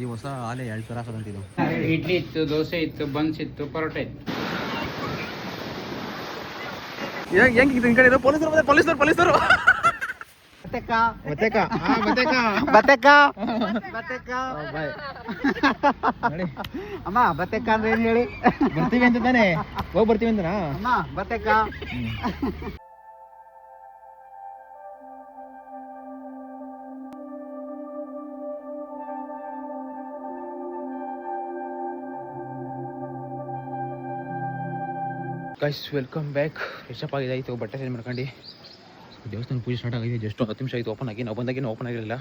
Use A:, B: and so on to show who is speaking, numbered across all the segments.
A: ಈ ಹೊಸ ಆಲೆ 2 ಥರ ಹಾಕೋದಂತಿದ್ದು.
B: ಇಡ್ಲಿ ಇತ್ತು, ದೋಸೆ ಇತ್ತು, ಬನ್ಸ್ ಇತ್ತು, ಪರೋಟ ಇತ್ತು.
A: ಹೆಂಗೆ ಈ ಕಡೆ ಪೊಲೀಸರು
B: ಅಮ್ಮ ಬತೆಕ ಅಂದ್ರೆ ಏನ್ ಹೇಳಿ?
A: ಬರ್ತೀವಿ ಅಂತ ತಾನೆ, ಹೋಗಿ ಬರ್ತೀವಿ ಅಂತನಾ
B: ಅಮ್ಮ ಬತೆಕ.
A: Guys welcome back. ಎಷ್ಟಪ್ಪ ಆಗಿದೆ ಬಟ್ಟೆ ಚೇಂಜ್ ಮಾಡ್ಕೊಂಡು ದೇವಸ್ಥಾನ ಪೂಜೆ ಸ್ಟಾರ್ಟ್ ಆಗಿದೆ. ಜಸ್ಟ್ 10 ನಿಮಿಷ ಆಯಿತು ಓಪನ್ ಆಗಿ. ನಾವು ಬಂದಾಗೇನು ಓಪನ್ ಆಗಿರಲಿಲ್ಲ.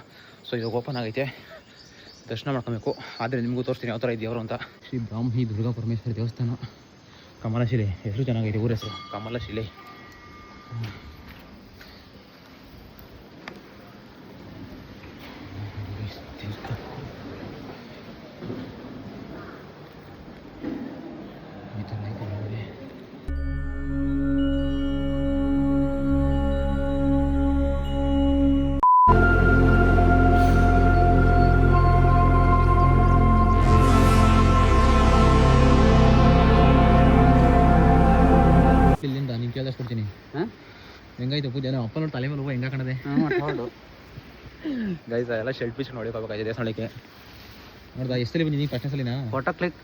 A: ಸೊ ಇವಾಗ ಓಪನ್ ಆಗೈತೆ, ದರ್ಶನ ಮಾಡ್ಕೊಬೇಕು. ಆದರೆ ನಿಮಗೂ ತೋರಿಸ್ತೀನಿ ಯಾವ ಥರ ಇದೆ ಅವರು ಅಂತ. ಶ್ರೀ ಬ್ರಾಹ್ಮಿ ದುರ್ಗಾ ಪರಮೇಶ್ವರಿ ದೇವಸ್ಥಾನ, ಕಮಲಶಿಲೆ. ಹೆಸರು ಚೆನ್ನಾಗಿದೆ, ಊರ ಹೆಸರು ಕಮಲಶಿಲೆ. ಇಲ್ಲಿಂದ ನಿಮ್ಗೆ ಕೇಳಿಸ್ಕೊಡ್ತೀನಿ. ಹೆಂಗಾಯ್ತು ಪೂಜೆ? ನಮ್ಮ ಅಪ್ಪ ನೋಡಿ ತಲೆ ಮೇಲೆ ಹೂವು ಹೆಂಗ ಕಾಣದೆ ಗೈಸ್. ಎಲ್ಲ ಶೆಲ್ಟ್ ಪೀಸ್ ನೋಡಿಕೋಬೇಕಾಗಿದೆ ದೇವಸ್ಥಾನಕ್ಕೆ. ನೋಡ್ದಾ ಎಷ್ಟಲ್ಲಿ ಬಂದಿದ್ದೀನಿ? ಫಸ್ಟ್ನೇ ಸಲಿನಾ
B: ಫೋಟೋ ಕ್ಲಿಕ್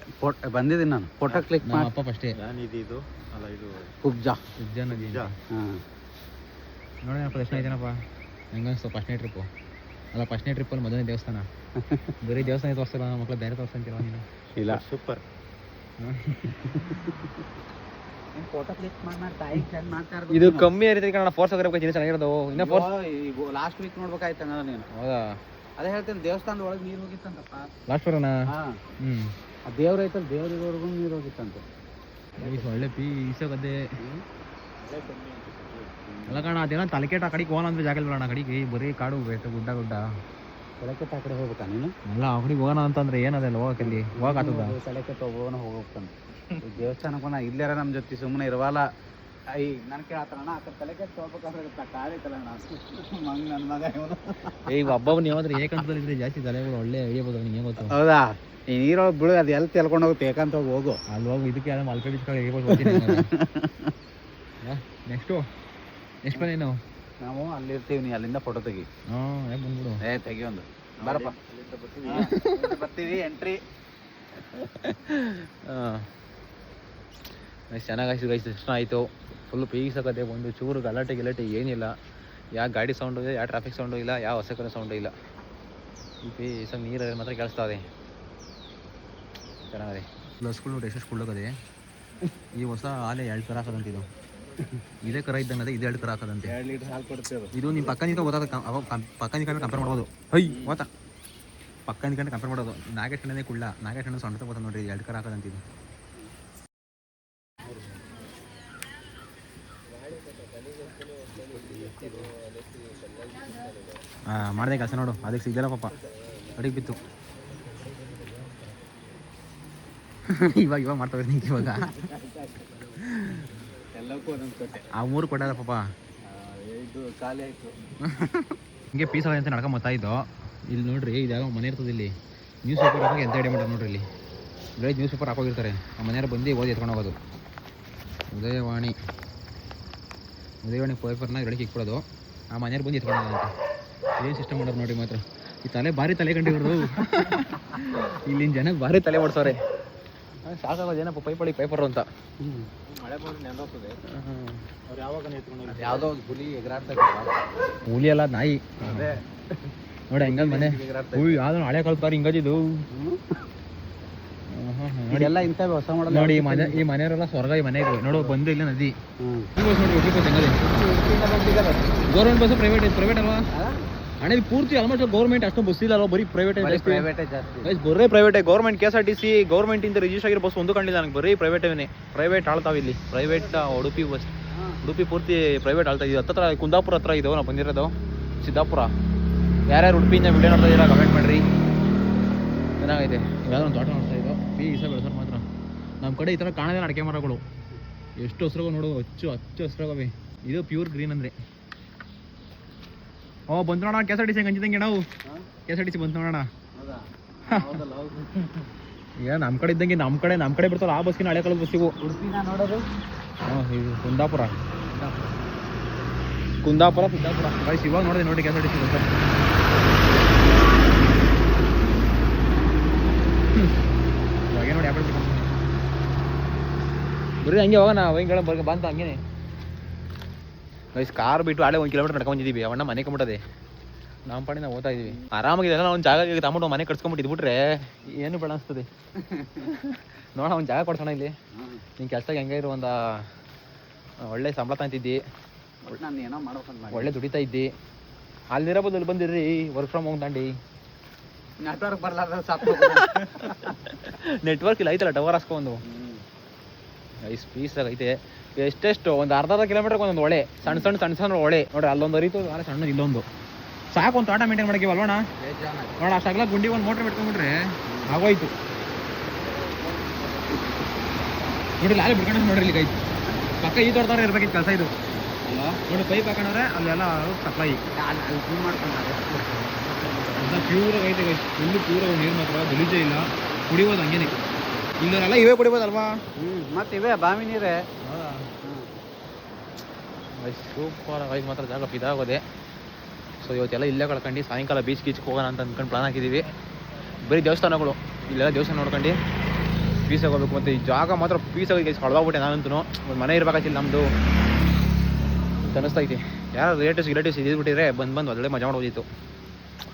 B: ಬಂದಿದ್ದೀನಿ ನಾನು. ಫೋಟೋ ಕ್ಲಿಕ್
A: ನಮ್ಮ ಅಪ್ಪ ಫಸ್ಟೇ.
B: ಇದು ಕುಬ್ಜಾ
A: ನದಿ ನೋಡೋಣಪ್ಪ ದರ್ಶನ ಐತೇನಪ್ಪ. ಹೆಂಗನ್ಸ್ತು ಫಸ್ಟ್ನೇ ಟ್ರಿಪ್ಪು? ಅಲ್ಲ ಫಸ್ಟ್ನೇ ಟ್ರಿಪ್ಪಲ್ಲಿ ಮೊದಲನೇ ದೇವಸ್ಥಾನ. ಬರೀ ದೇವಸ್ಥಾನ ತೋರಿಸ್ತಲ್ಲ ನಮ್ಮ ಮಕ್ಳು, ಬೇರೆ ತೋರಿಸ್ತಾಂತೀರ ನೀನು? ಇಲ್ಲ
B: ಸೂಪರ್. ಫೋಟೋ ಕ್ಲಿಕ್ ಮಾಡ್ತಾರೆ.
A: ಇದು ಕಮ್ಮಿ ಇರುತ್ತೆ ಕಣ. ಫೋರ್ಸ್ ಹೋಗ್ಬೇಕು ಚೆನ್ನಾಗಿರೋದು. ಇನ್ನ ಫೋರ್ಸ್
B: ಲಾಸ್ಟ್ ವೀಕ್ ನೋಡ್ಬೇಕಾಯ್ತು ನೀನು.
A: ಹೌದಾ?
B: ಅದೇ ಹೇಳ್ತೇನೆ, ದೇವಸ್ಥಾನದ ಒಳಗೆ ನೀರು ಹೋಗಿತ್ತಂತಪ್ಪ
A: ಲಾಸ್ಟ್ ಬರೋಣ.
B: ಆ ದೇವ್ರ ಐತಲ್ಲ, ದೇವ್ರಿವರೆಗೂ ನೀರು ಹೋಗಿತ್ತಂತೆ.
A: ಒಳ್ಳೆ ಪೀಸೋಗದ್ದೆ ಅಲ್ಲ ಕಣ. ಅದೇನೋ ತಲೆಕೆಟ್ ಆ ಕಡೆಗೆ ಹೋಗೋಣ ಅಂದ್ರೆ ಜಾಗ ಬರೋಣ. ಆ ಕಡೆಗೆ ಬರೀ ಕಾಡು ಬೇಟ, ಗುಡ್ಡ
B: ತಲೆಕೆಟ್ ಆ ಕಡೆ ಹೋಗ್ಬೇಕಾ ನೀನು?
A: ಅಲ್ಲ ಆ ಕಡೆಗೆ ಹೋಗೋಣ ಅಂತಂದ್ರೆ ಏನದಲ್ಲ ಹೋಗಕ್ಕಲ್ಲಿ ಹೋಗಕ್ಕಾಗ್ತದ?
B: ತಲೆಕೆಟ್ ಹೋಗ್ಬೇಕಂತ ದೇವಸ್ಥಾನಕ್ಕೆ ನಾ ಇಲ್ಲಾರ ನಮ್ಮ ಜೊತೆ ಸುಮ್ಮನೆ ಇರವಲ್ಲ. ಈಗ ನಾನು ಕೇಳತ್ತಣ್ಣ ಆ ಕಡೆ ತಲೆಕೆಟ್ ಹೋಗ್ಬೇಕಾದ್ರೆ ಕಾಳಿತ್ತಲ್ಲ ಮಂಗ್ ನನ್ನ ಮಗ ಇವನು.
A: ಈಗ ಹಬ್ಬವನ್ನ ಯಾವ್ದಾರು ಏಕಂತದಲ್ಲಿ ಜಾಸ್ತಿ ತಲೆಗಳು ಒಳ್ಳೆ ಐಡಿಯಾ ಬೋದು ನಿಂಗೆ ಗೊತ್ತು.
B: ಹೌದಾ? ಈ ನೀರೊಳಗೆ ಬಿಡು, ಅದು ಎಲ್ಲಿ ತೆಲ್ಕೊಂಡು ಹೋಗುತ್ತೆ ಏಕಂತ ಹೋಗು.
A: ಅಲ್ಲಿ ಹೋಗು. ಇದಕ್ಕೆ ಯಾರು ಮಲ್ಪೆ ಬೀಚ್ಗಳು ಹೇಳ್ಬೋದು. ನೆಕ್ಸ್ಟ್ ಬನ್ನಿ
B: ನಾವು ಅಲ್ಲಿರ್ತೀವಿ, ನೀ ಅಲ್ಲಿಂದ ಫೋಟೋ ತೆಗಿ.
A: ಯಾಕೆ ಬಂದ್ಬಿಡು.
B: ತೆಗಿ ಒಂದು ಬರಪ್ಪ. ಬರ್ತೀವಿ ಎಂಟ್ರಿ.
A: ಚೆನ್ನಾಗಾಯ್ತು ಗೈಸ್. ದರ್ಶನ ಆಯಿತು. ಫುಲ್ ಪೀಸಾಗತ್ತೆ. ಒಂದು ಚೂರು ಗಲಾಟೆ ಏನಿಲ್ಲ. ಯಾವ ಗಾಡಿ ಸೌಂಡು ಇಲ್ಲ, ಯಾವ ಟ್ರಾಫಿಕ್ ಸೌಂಡು ಇಲ್ಲ, ಯಾವ ಹೊಸಕರ ಸೌಂಡು ಇಲ್ಲ. ಈ ಪೀಸಾಗ ನೀರಲ್ಲಿ ಮಾತ್ರ ಕೇಳಿಸ್ತಾ ಇದೆ. ಚೆನ್ನಾಗಿದೆ. ಪ್ಲಸ್ಗಳು ನೋಡಿ ಎಷ್ಟು ಕುಳ್ಳೋಗದೆ. ಈ ಹೊಸ ಆಲೆ 2 ಥರ ಹಾಕೋದಂತಿದ್ದು. ಇದೇ ಕರ ಇದ್ದಂಗೆ ಇದು 2 ಥರ ಹಾಕೋದಂತೆ.
B: 2 ಲೀಟರ್ ಹಾಲು ಕೊಡ್ತೇವೆ.
A: ಇದು ನಿಮ್ಮ ಪಕ್ಕ ನಿಂತ್ಕೊಂಡು ಓದಾದ ಪಕ್ಕ ನಿಂತ್ಕೊಂಡು ಕಂಪೇರ್ ಮಾಡ್ಬೋದು. ಹೈ ಓತಾ ಪಕ್ಕ ನಿಂತ್ಕೊಂಡು ಕಂಪೇರ್ ಮಾಡೋದು. ನಾಗೇಶ್ ಅಣ್ಣನೇ ಕುಳ್ಳ, ನಾಗೇಶ್ ಅಣ್ಣ ಸೊಂಟ ತಗೋತ ನೋಡ್ರಿ. 2 ಥರ ಹಾಕೋದಂತಿದ್ದು. ಮಾಡಿದೆ ಕೆಲಸ ನೋಡು. ಅದಕ್ಕೆ ಸಿಗ್ಲಿಲ್ಲ ಪಾಪ, ಅಡಿಗೆ ಬಿತ್ತು. ಇವಾಗ ಮಾಡ್ತಾವೆ ನಿಂಗೆ. ಇವಾಗ ಆ 3 ಕೊಟ್ಟಾರ ಪಾಪ.
B: ಖಾಲಿ ಆಯಿತು.
A: ಹಿಂಗೆ ಪೀಸ್ ಅಂತ ನಡ್ಕೊಂಬತ್ತಾ ಇದ್ದು. ಇಲ್ಲಿ ನೋಡ್ರಿ, ಇದು ಯಾವ ಮನೆ ಇರ್ತದೆ. ಇಲ್ಲಿ ನ್ಯೂಸ್ ಪೇಪರ್ ಹಾಕಿ ಎಂತ ಐಡಿಯಾ ಮಾಡೋದು ನೋಡ್ರಿ. ಇಲ್ಲಿ ಬೆಳಗ್ಗೆ ನ್ಯೂಸ್ ಪೇಪರ್ ಹಾಕೋಗಿರ್ತಾರೆ. ಆ ಮನೆಯವ್ರು ಬಂದು ಓದಿ ಎತ್ಕೊಂಡು ಹೋಗೋದು. ಉದಯವಾಣಿ ಪೇಪರ್ನ ಬೆಳಗ್ಗೆ ಇಕ್ಬಿಡೋದು. ಆ ಮನೆಯವ್ರು ಬಂದು ಎತ್ಕೊಂಡು ಹೋಗೋದಂತೆ. ಏನು ಸಿಸ್ಟಮ್ ಮಾಡೋರು ನೋಡಿ ಮಾತ್ರ. ಈ ಭಾರಿ ತಲೆ ಕಂಡು ಹಿಡಿದು ಇಲ್ಲಿನ ಜನಕ್ಕೆ ಭಾರಿ ತಲೆ ಓಡಿಸೋರೆ. ಸಾಕಾಗೋದು ಏನಪ್ಪ ಪೈಪರು ಅಂತ.
B: ಮಳೆ ಬಂದು ನೆಂದೋಗ್ತದೆ. ಅವ್ರು ಯಾವಾಗ ಯಾವುದೋ ಒಂದು ಹುಲಿ ಎಗರಾಡ್ತಾ
A: ಹುಲಿ ಅಲ್ಲ, ನಾಯಿ.
B: ಅದೇ
A: ನೋಡಿ ಹಂಗಲ್ ಮನೆ. ಯಾವ್ದು ಹಳೆ ಕಲ್ತಾರೆ ಹಿಂಗದಿದ್ದು.
B: ಎಲ್ಲ ಇಂಥ ಹೊಸ ಮಾಡೋದು
A: ನೋಡಿ. ಈ ಮನೆಯವರೆಲ್ಲ ಸ್ವರ್ಗ. ಈ ಮನೆಗೆ ನೋಡು ಬಂದು ಇಲ್ಲ ನದಿ. ಗೌರ್ಮೆಂಟ್ ಬಸ್ ಪ್ರೈವೇಟ್ ಅಲ್ವಾ ಅಣ್ಣ? ಇದು ಪೂರ್ತಿ ಆಲ್ಮೋಸ್ಟ್ ಗೌರ್ಮೆಂಟ್. ಅಷ್ಟು ಬಸ್ ಇಲ್ಲ, ಬರೀ ಪ್ರೈವೇಟ್ ಜಾಸ್ತಿ. ಬರೀ ಪ್ರೈವೇಟೇ. ಗೌರ್ಮೆಂಟ್ KSRTC ಗೌರ್ಮೆಂಟ್ ಇಂದ ರಿಜಿಸ್ಟರ್ ಆಗಿರೋ ಬಸ್ ಒಂದು ಕಂಡಿಲ್ಲ ನನಗೆ. ಬರೀ ಪ್ರೈವೇಟೇನೆ. ಪ್ರೈವೇಟ್ ಆಳ್ತಾವೆ ಇಲ್ಲಿ. Private Udupi bus. ಉಡುಪಿ ಪೂರ್ತಿ ಪ್ರೈವೇಟ್ ಆಳ್ತಾ ಇದೆ. ಹತ್ರ ಕುಂದಾಪುರ ಹತ್ರ ಇದಾವೆ ನಾವು ಬಂದಿರೋದು. ಸಿದ್ದಾಪುರ. ಯಾರ್ಯಾರು ಉಡುಪಿಯಿಂದ ವಿಡಿಯೋ ನೋಡ್ತಾ ಇದ್ದೀರಾ ಕಮೆಂಟ್ ಮಾಡಿರಿ. ಚೆನ್ನಾಗೈತೆ. ಯಾವುದೋ ಒಂದು ತೋಟ ನೋಡ್ತಾ ಇದ್ದೋ. ಪೀಸ ಬೆಳೆಸೋರು ಮಾತ್ರ. ನಮ್ಮ ಕಡೆ ಈ ಥರ ಕಾಣೋದೇ ಅಡಿಕೆ ಮರಗಳು. ಎಷ್ಟು ಹಸ್ರಾಗ ನೋಡು, ಹಚ್ಚು ಹಸ್ರಾಗವೆ. ಇದು ಪ್ಯೂರ್ ಗ್ರೀನ್ ಅಂದರೆ. ಬಂತು ನೋಡೋಣ KSRTC ಹಂಗಿದಂಗೆ ನಾವು. KSRTC ಬಂತು ನೋಡೋಣ. ಈಗ ನಮ್ಮ ಕಡೆ ಇದ್ದಂಗೆ ನಮ್ಮ ಕಡೆ ಬರ್ತಾವಲ್ಲ ಆ ಬಸ್ಸಿನ ಹಳೆ ಕಾಲದ ಬಸ್ಸಿಗೂ.
B: ಉಡುಪಿನ ನೋಡೋದು
A: ಹಾಂ ಇದು ಕುಂದಾಪುರ ಕುಂದಾಪುರ ಗೈಸ್ ಇವಾಗ ನೋಡಿದೆ ನೋಡಿ ಕೆಲಸ ಡಿ ಬಸ್. ಇವಾಗೇ ನೋಡಿ ಯಾವ ಬರೀ ಹಂಗೆ ಹೋಗೋಣ ಅವಂಗಳ ಬಂತ ಹಂಗೇನೆ. ಗೈಸ್ ಕಾರ್ ಬಿಟ್ಟು ಆಳೆ 1 ಕಿಲೋಮೀಟರ್ ನಡ್ಕೊಂಡಿದ್ದೀವಿ. ಅವಣ್ಣ ಮನೆ ಕಂಬಿಟ್ಟದೆ, ನಮ್ಮ ಪಾಡಿ ನಾವು ಓದ್ತಾ ಇದೀವಿ ಆರಾಮಾಗಿದೆ. ನಾವು ಒಂದು ಜಾಗ ತಗೊಂಡು ಮನೆ ಕಟ್ಸ್ಕೊಂಬಿಟ್ಟು ಇದ್ಬಿಟ್ರೆ ಏನು ಬೇಡ ಅನಿಸ್ತದೆ. ನೋಡ ಒಂದು ಜಾಗ ಕೊಡ್ಸೋಣ ಇಲ್ಲಿ. ನಿನ್ ಕೆಲ್ಸದಾಗ ಹೆಂಗೆ ಇರೋ ಒಂದು ಒಳ್ಳೆ ಸಂಬಳ ತಂತಿದ್ದಿ,
B: ನಾನು ಏನೋ ಮಾಡ್ಬೇಕಂತ
A: ಒಳ್ಳೆ ದುಡಿತಾ ಇದ್ದಿ. ಅಲ್ಲಿರೋ ಬದಲು ಬಂದಿರ್ರಿ work from home Tandi.
B: Network ಬರ್ಲಾರ್ದ ಸಾಕು.
A: ನೆಟ್ವರ್ಕ್ ಇಲ್ಲ ಐತಲ್ಲ, ಟವರ್ ಹಾಸ್ಕೊಂಡು ಐಸ್ ಪೀಸ್ ಐತೆ. ಎಷ್ಟೆಷ್ಟು ಒಂದು ಅರ್ಧ ಕಿಲೋಮೀಟರ್ಗೆ ಒಂದೊಂದು ಒಳೆ, ಸಣ್ಣ ಒಳೆ ನೋಡ್ರಿ. ಅಲ್ಲೊಂದು ಅರಿತು ಆದ್ರೆ ಸಣ್ಣ ಇಲ್ಲೊಂದು ಸಾಕು. ಒಂದು ತೋಟ ಮೇಂಟೈನ್ ಮಾಡಕ್ಕಿವಲ್ವಣ. ನೋಡ ಅಷ್ಟಾಗಲ ಗುಂಡಿ ಒಂದು ಮೋಟ್ರ್ ಬಿಟ್ಕೊಂಡ್ಬಿಟ್ರೆ ಆಗೋಯ್ತು. ನೋಡಿ ಲಾರಿ ಬಿಡ್ಕೊಂಡು ನೋಡ್ರಿ ಇಲ್ಲಿ ಐತಿ ಪಕ್ಕ ಈ ತೋಟದವ್ರೆ ಇರ್ಬೇಕಿತ್ತು ಕೆಲಸ ಇದು. ನೋಡಿ ಪೈಪ್ ಹಾಕೊಂಡ್ರೆ ಅಲ್ಲೆಲ್ಲ ಸಪ್ಲೈ ಪ್ಯೂರಾಗಿ ಐತೆ. ಫುಲ್ಲು ಪ್ಯೂರಾಗಿ ನೀರು ಮಾತ್ರ ಗಲೀಜೇ ಇಲ್ಲ, ಕುಡಿಬೋದು ಹಂಗೇನೆ. ಇಲ್ಲೆಲ್ಲ ಇವೇ ಕುಡಿಬೋದಲ್ವಾ?
B: ಮತ್ತೆ ಇವೇ ಬಾವಿ ನೀರೇ.
A: ಸೂಪರ್ ಆಗಿ ಮಾತ್ರ ಜಾಗ ಇದಾಗೋದೆ. ಸೊ ಇವತ್ತೆಲ್ಲ ಇಲ್ಲೇ ಕಳ್ಕೊಂಡು ಸಾಯಂಕಾಲ ಬೀಚ್ ಗೀಚ್ಗೆ ಹೋಗೋಣ ಅಂತ ಅಂದ್ಕೊಂಡು ಪ್ಲಾನ್ ಹಾಕಿದ್ದೀವಿ. ಬರೀ ದೇವಸ್ಥಾನಗಳು, ಇಲ್ಲೆಲ್ಲ ದೇವಸ್ಥಾನ ನೋಡ್ಕೊಂಡು ಪೀಸ್ ಆಗೋಬೇಕು. ಮತ್ತು ಈ ಜಾಗ ಮಾತ್ರ ಪೀಸ್ ಆಗಿ ಕಳ್ದೋಗ್ಬಿಟ್ಟೆ. ನಾನಂತೂ ಒಂದು ಮನೆ ಇರ್ಬೇಕಾಗಿಲ್ಲ ನಮ್ಮದು ಅಂತ ಅನಿಸ್ತೈತಿ. ಯಾರು ರಿಲೇಟಿವ್ಸ್ ಇದ್ಬಿಟ್ಟಿದ್ರೆ ಬಂದು ಒಳ್ಳೆ ಮಜಾ ಮಾಡ್ಬೋದಿತ್ತು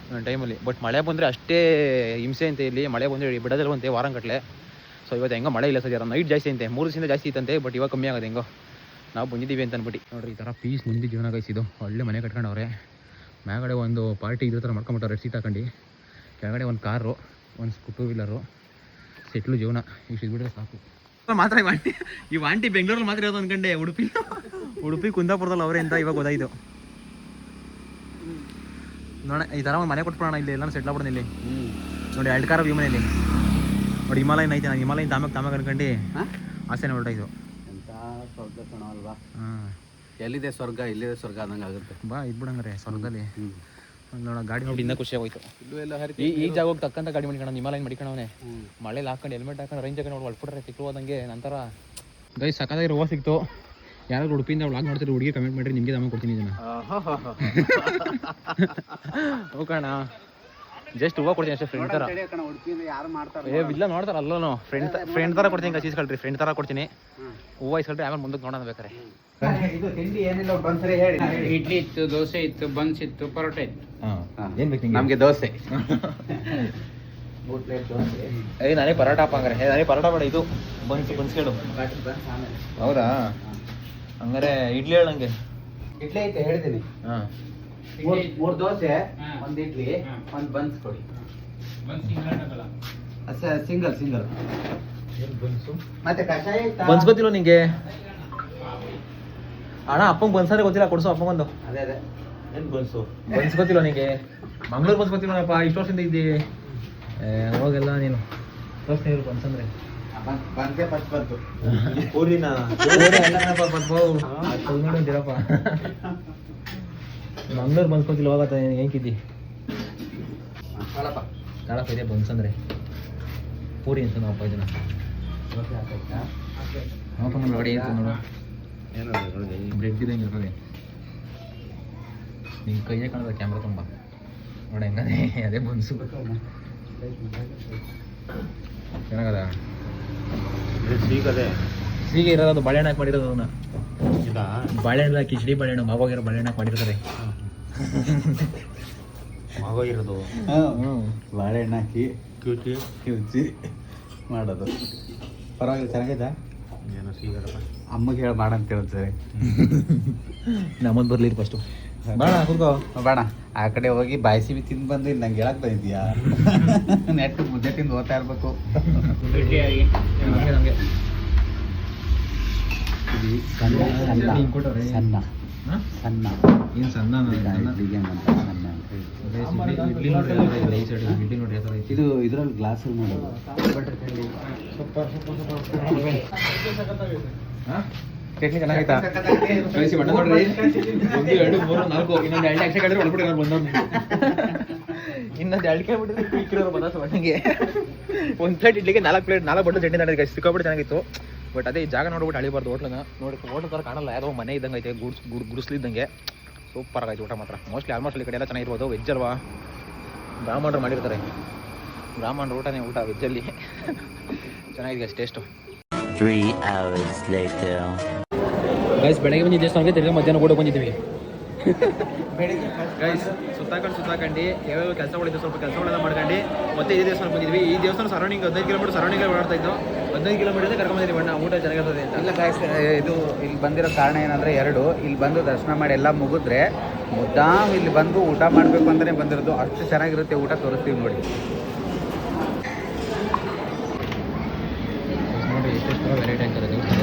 A: ನನ್ನ ಟೈಮಲ್ಲಿ. ಬಟ್ ಮಳೆ ಬಂದರೆ ಅಷ್ಟೇ ಹಿಂಸೆ ಅಂತೆ ಇಲ್ಲಿ. ಮಳೆ ಬಂದರೆ ಬಿಡೋದಿಲ್ಲ ಅಂತೆ ವಾರಂಗಟ್ಲೆ. ಸೊ ಇವತ್ತು ಹೆಂಗೋ ಮಳೆ ಇಲ್ಲ ಸದ್ಯ. ನೈಟ್ ಜಾಸ್ತಿ ಅಂತೆ, 3 ದಿವಸದಿಂದ ಜಾಸ್ತಿ ಇತ್ತಂತೆ. ಬಟ್ ಇವಾಗ ಕಮ್ಮಿ ಆಗೋದು ಹೆಂಗೋ ನಾವು ಬಂದಿದ್ದೀವಿ ಅಂತ ಅಂದ್ಬಿಟ್ಟು. ನೋಡ್ರಿ ಈ ಥರ ಪೀಸ್ ನಿಂದು ಜೀವನ ಗೈಸಿದು. ಒಳ್ಳೆ ಮನೆ ಕಟ್ಕೊಂಡವ್ರೆ. ಮೇಗಡೆ ಒಂದು ಪಾರ್ಟಿ ಇದ್ರ ಥರ ಮಾಡ್ಕೊಂಬಿಟ್ಟವ್ರೆ, ರೆಡ್ ಸೀಟ್ ಹಾಕೊಂಡು. ಕೆಳಗಡೆ ಒಂದು ಕಾರು, ಒಂದು 2 ವೀಲರು, ಸೆಟ್ಲು ಜೀವನ. ಇಷ್ಟು ಇದ್ಬಿಟ್ರೆ ಸಾಕು. ಮಾತ್ರ ಈ ಆಂಟಿ ಬೆಂಗಳೂರಲ್ಲಿ ಮಾತ್ರ ಇರೋದು ಅಂದ್ಕೊಂಡೆ. ಉಡುಪಿ ಕುಂದಾಪುರದಲ್ಲಿ ಅವರೇ ಅಂತ ಇವಾಗ ಗೊತ್ತಾಯ್ತು. ನೋಡ ಈ ಥರ ಒಂದು ಮನೆ ಕೊಟ್ಬಿಡೋಣ ಇಲ್ಲಿ, ಎಲ್ಲ ಸೆಟ್ಲ್ ಆಗ್ಬಿಡೋಣ ಇಲ್ಲಿ. ನೋಡಿ 2 ಕಾರ ವ್ಯೂ ಮನೆಯಲ್ಲಿ ನೋಡಿ. ಹಿಮಾಲಯನ್ ಐತೆ. ನಾನು ಹಿಮಾಲಯನ್ ತಾಮಕ್ ಅನ್ಕೊಂಡು ಆಸೆ ಹೊರಟಾಯ್ತು.
B: ಎಂತ ಸ್ವರ್ಗ ಕಣವಲ್ವಾ?
A: ಹಾಂ,
B: ಎಲ್ಲಿದೆ ಸ್ವರ್ಗ ಇಲ್ಲಿದೆ ಸ್ವರ್ಗ ಅನ್ನಂಗೆ ಆಗುತ್ತೆ.
A: ಬಾ ಇದ್ಬಿಡಂಗ್ರೆ ಸ್ವರ್ಗದಲ್ಲಿ. ನೋಡ ಗಾಡಿ ನೋಡಿ ಇನ್ನೂ ಖುಷಿ ಆಗೋಯ್ತು.
B: ಇಲ್ಲೂ ಎಲ್ಲ
A: ಈ ಜಾಗಕ್ಕೆ ತಕ್ಕಂತ ಗಾಡಿ ಮಾಡಿಕೊಂಡು ಹಿಮಾಲಯನ್ ಮಾಡಿಕೊಂಡವನೇ. ಮಳೆಲಿ ಹಾಕೊಂಡು ಹೆಲ್ಮೆಟ್ ಹಾಕೊಂಡು ರೇಂಜ್ ಹಾಕೊಂಡು ಹೊಡ್ಬಿಟ್ರೆ ಸಿಕ್ಕು ಹೋದಂಗೆ. ನಂತರ ಗೈ ಸಕ್ಕತ್ತಾಗಿ ಹೂವು ಸಿಕ್ತು. ಯಾರಾದ್ರು ಉಡುಪಿಯಿಂದ ವ್ಲಾಗ್ ನೋಡ್ತಾರೆ ಹುಡುಗಿ ಕಮೆಂಟ್ ಮಾಡಿರಿ, ನಿಮಗೆ ದಮ್ಮ ಕೊಡ್ತೀನಿ ಇದನ್ನ. ಹೋಗೋಣ ಜಸ್ಟ್ ಹೂವು ಕೊಡ್ತೀನಿ ಅಷ್ಟೇ, ಫ್ರೆಂಡ್ ಥರ. ಇಲ್ಲ ನೋಡ್ತಾರೆ ಅಲ್ಲೂ ಫ್ರೆಂಡ್ ಥರ ಕೊಡ್ತೀನಿ. ಕಸಿಸ್ಕೊಳ್ರಿ, ಫ್ರೆಂಡ್ ಥರ ಕೊಡ್ತೀನಿ. ಹೂವು ಇಸ್ಕೊಳ್ರಿ, ಆಮೇಲೆ ಮುಂದಕ್ಕೆ ನೋಡೋಣ ಬೇಕಾರೆ.
B: ಇದು ತಿಂಡಿ ಏನಿಲ್ಲ ಬಂದ್ಸರಿ ಹೇಳಿ.
C: ಇಡ್ಲಿ ಇತ್ತು, ದೋಸೆ ಇತ್ತು, ಬನ್ಸ್ ಇತ್ತು, ಪರೋಟ ಇತ್ತು.
A: ಏನು ಬೇಕು
B: ನಮಗೆ ದೋಸೆ.
A: ನಾನೇ ಪರೋಟ ಹಂಗಾರೆ. ನಾನೇ ಪರೋಟ ಬೇಡ, ಇದು ಬನ್ಸ್ ಕೇಳು. ಹೌದಾ? ಹಂಗಾರೆ ಇಡ್ಲಿ ಹೇಳಂಗೆ.
B: ಇಡ್ಲಿ ಐತೆ ಹೇಳ್ತೀನಿ.
A: ಹಾಂ,
B: 3 ದೋಸೆ,
C: ಹಾ.
B: 1 ಇಡ್ಲಿ, 1 ಬನ್ಸ್ ಕೊಡಿ.
C: Buns
B: single. ಮತ್ತೆ ಕಷಾಯ
A: ಬನ್ಸ್ ಗೊತ್ತಿಲ್ಲ ನಿಂಗೆ? ಅಣ್ಣ ಅಪ್ಪಂಗೆ ಬನ್ಸಾರೆ ಗೊತ್ತಿಲ್ಲ, ಕೊಡ್ಸು ಅಪ್ಪಂಗೊಂದು.
B: ಅದೇ
A: ಏನು ಬನ್ಸ್ ಗೊತ್ತಿಲ್ಲ ನಿಂಗೆ? ಮಂಗ್ಳೂರು ಬನ್ಸ್ ಗೊತ್ತಿಲ್ಲಪ್ಪ, ಇಷ್ಟು ವರ್ಷದಿಂದ ಇದ್ದಿ. ಹೋಗೆಲ್ಲ ನೀನು ತೋರಿಸ್ತೀನಿ ಬನ್ಸ್ ಅಂದರೆ.
B: ಬನ್ಸೇ ಫಸ್ಟ್ ಬಂತು.
A: ಪೂರಿನ ನೋಡಿದ್ದೀರಪ್ಪ. ಮಂಗ್ಳೂರು ಬನ್ಸ್ ಗೊತ್ತಿಲ್ಲ, ಹೋಗತ್ತ ಹೆಂಗಿದ್ದಿ? ಕಾಳಪ್ಪ ಇದೆ ಬನ್ಸ್ ಅಂದರೆ. ಪೂರಿ ಅಂತ ನಾವು ಇದನ್ನ ನೋಡಿ ನೋಡು, ಬ್ರೆಡ್ ಇದ್ದಂಗೆ ಇರ್ತದೆ. ನಿಂಗೆ ಕೈಯೇ ಕಾಣದ ಕ್ಯಾಮ್ರಾ ತುಂಬ ನೋಡಿ ಹೆಂಗದೆ. ಅದೇ ಬನ್ಸು ಚೆನ್ನಾಗದ. ಸೀಗೆ ಇರೋದು ಬಾಳೆಹಣ್ಣು ಹಾಕಿ ಮಾಡಿರೋದು. ಅದನ್ನ ಬಾಳೆಹಣ್ಣು ಕಿಚಡಿ ಬಾಳೆಹಣ್ಣು, ಮಾಗೋಗಿರೋ ಬಾಳೆಹಣ್ಣು ಹಾಕಿ ಮಾಡಿರ್ತಾರೆ.
B: ಮಾಗೋಗಿರೋದು ಬಾಳೆಹಣ್ಣು ಹಾಕಿ ಕಿವುಚಿ ಮಾಡೋದು. ಪರವಾಗಿಲ್ಲ, ಚೆನ್ನಾಗೈತಾ?
A: ಏನೋ ಸೀಗದಪ್ಪ.
B: ಅಮ್ಮಗೆ ಹೇಳಿ ಮಾಡಂತ ಹೇಳ್ತಾರೆ.
A: ನಮ್ಮದು ಬರಲಿ ಫಸ್ಟು. ಬೇಡ ಕುತ್ಕೋ.
B: ಬೇಡ, ಆ ಕಡೆ ಹೋಗಿ ಬಾಯಿಸಿ ಬಿ ತಿಂದು ಬಂದು ಇಲ್ಲಿ ನಂಗೆ ಹೇಳಕ್ ಬಂದಿದ್ಯಾ? ನೆಟ್ಟು ಮುದ್ದೆ ತಿಂದು ಓದ್ತಾ ಇರ್ಬೇಕು.
C: ಗಟ್ಟಿಯಾಗಿ
A: ನಮಗೆ
B: ಸಣ್ಣ
A: ಏನು ಸಣ್ಣ
B: ಇಡ್ಲಿಗೆ ಅಂತ ಸಣ್ಣ
A: ಇಡ್ಲಿ ನೋಡ್ರಿ ಈ ಸೈಡ್ ಇಡ್ಲಿ ನೋಡ್ರಿ ಯಾವ ಥರ ಐತಿ.
B: ಇದು ಇದ್ರಲ್ಲಿ ಗ್ಲಾಸಲ್ಲಿ ಮಾಡೋದು.
A: ಚಟ್ನಿ ಚೆನ್ನಾಗೈತಾ? ಕಳಿಸಿ ಬಣ್ಣ ನೋಡ್ರಿ. 1 2 3 4 ಇನ್ನೊಂದು 2 ಅಕ್ಷರ ಕಡಿದ್ರೆ ಒಳಪಡಿ ಬಂದ. ಇನ್ನೊಂದು 2 ಕಿಲೋಮೀಟರ್ ಇಕ್ಕಿರೋರು ಬದಲಾಸ ನನಗೆ ಒಂದು ಪ್ಲೇಟ್ ಇಡ್ಲಿಕ್ಕೆ 4 ಬಟ್ಟಲು ಚಟ್ನಿ ತಂದಿದ್ದೆ ಸಿಕ್ಕಾಬಿಟ್ಟು ಚೆನ್ನಾಗಿತ್ತು. ಬಟ್ ಅದೇ ಈ ಜಾಗ ನೋಡ್ಬಿಟ್ಟು ಅಳಿಬಾರ್ದು ಹೋಟ್ಲನ್ನ ನೋಡಿ. ಹೋಟ್ಲ್ ಥರ ಕಾಣಲ್ಲ, ಯಾವುದೋ ಮನೆ ಇದ್ದಂಗೆ ಐತೆ, ಗುಡಿಸ್ಲಿದ್ದಂಗೆ. ಸೂಪರ್ ಆಗೈತೆ ಊಟ ಮಾತ್ರ. ಮೋಸ್ಟ್ಲಿ ಆಲ್ಮೋಸ್ಟ್ ಈ ಕಡೆ ಎಲ್ಲ ಚೆನ್ನಾಗಿರ್ಬೋದು. ವೆಜ್ ಅಲ್ವಾ, ಬ್ರಾಹ್ಮಣರು ಮಾಡಿರ್ತಾರೆ. ಬ್ರಾಹ್ಮಣರು ಊಟನೇ ಊಟ ವೆಜ್ಜಲ್ಲಿ ಚೆನ್ನಾಗಿದೆ ಟೇಸ್ಟು.
D: 3 hours later.
A: ಗೈಸ್ ಬೆಳಗ್ಗೆ ಬಂದಿದ್ದೆ ದೇವಸ್ಥಾನಕ್ಕೆ, ತಿರ್ಗಿ ಮಧ್ಯಾಹ್ನ ಕೂಡ ಬಂದಿದ್ದೀವಿ. ಗೈಸ್ ಸುತ್ತಾಕೊಂಡು ಯಾವ್ಯಾವ ಕೆಲಸಗಳಿದ್ದು ಸ್ವಲ್ಪ ಕೆಲಸಗಳೆಲ್ಲ ಮಾಡ್ಕೊಂಡು ಮತ್ತೆ ಈ ದೇವಸ್ಥಾನ ಬಂದಿದ್ವಿ. ಈ ದೇವಸ್ಥಾನ ಸರೌಂಡಿಂಗ್ 15 ಕಿಲೋಮೀಟರ್ ಸರೌಂಡಿಂಗ್ ಓಡಾಡ್ತಾ ಇದ್ದು. 15 ಕಿಲೋಮೀಟರ್ ಕರ್ಕೊಂಡ್ಬಂದಿದ್ವಿ ಬಣ್ಣ. ಊಟ ಚೆನ್ನಾಗಿರ್ತದೆ ಅಂತ.
B: ಇಲ್ಲ ಗಾಯ್ಸ್, ಇದು ಇಲ್ಲಿ ಬಂದಿರೋ ಕಾರಣ ಏನಂದರೆ 2, ಇಲ್ಲಿ ಬಂದು ದರ್ಶನ ಮಾಡಿ ಎಲ್ಲ ಮುಗಿದ್ರೆ ಮುದ್ದಾಮ್ ಇಲ್ಲಿ ಬಂದು ಊಟ ಮಾಡಬೇಕು ಅಂತಲೇ ಬಂದಿರೋದು. ಅಷ್ಟು ಚೆನ್ನಾಗಿರುತ್ತೆ ಊಟ, ತೋರಿಸ್ತೀವಿ ನೋಡಿ.
A: ನೋಡಿ ಎಷ್ಟೆಷ್ಟು ವೆರೈಟಿ ಆಗ್ತಾರೆ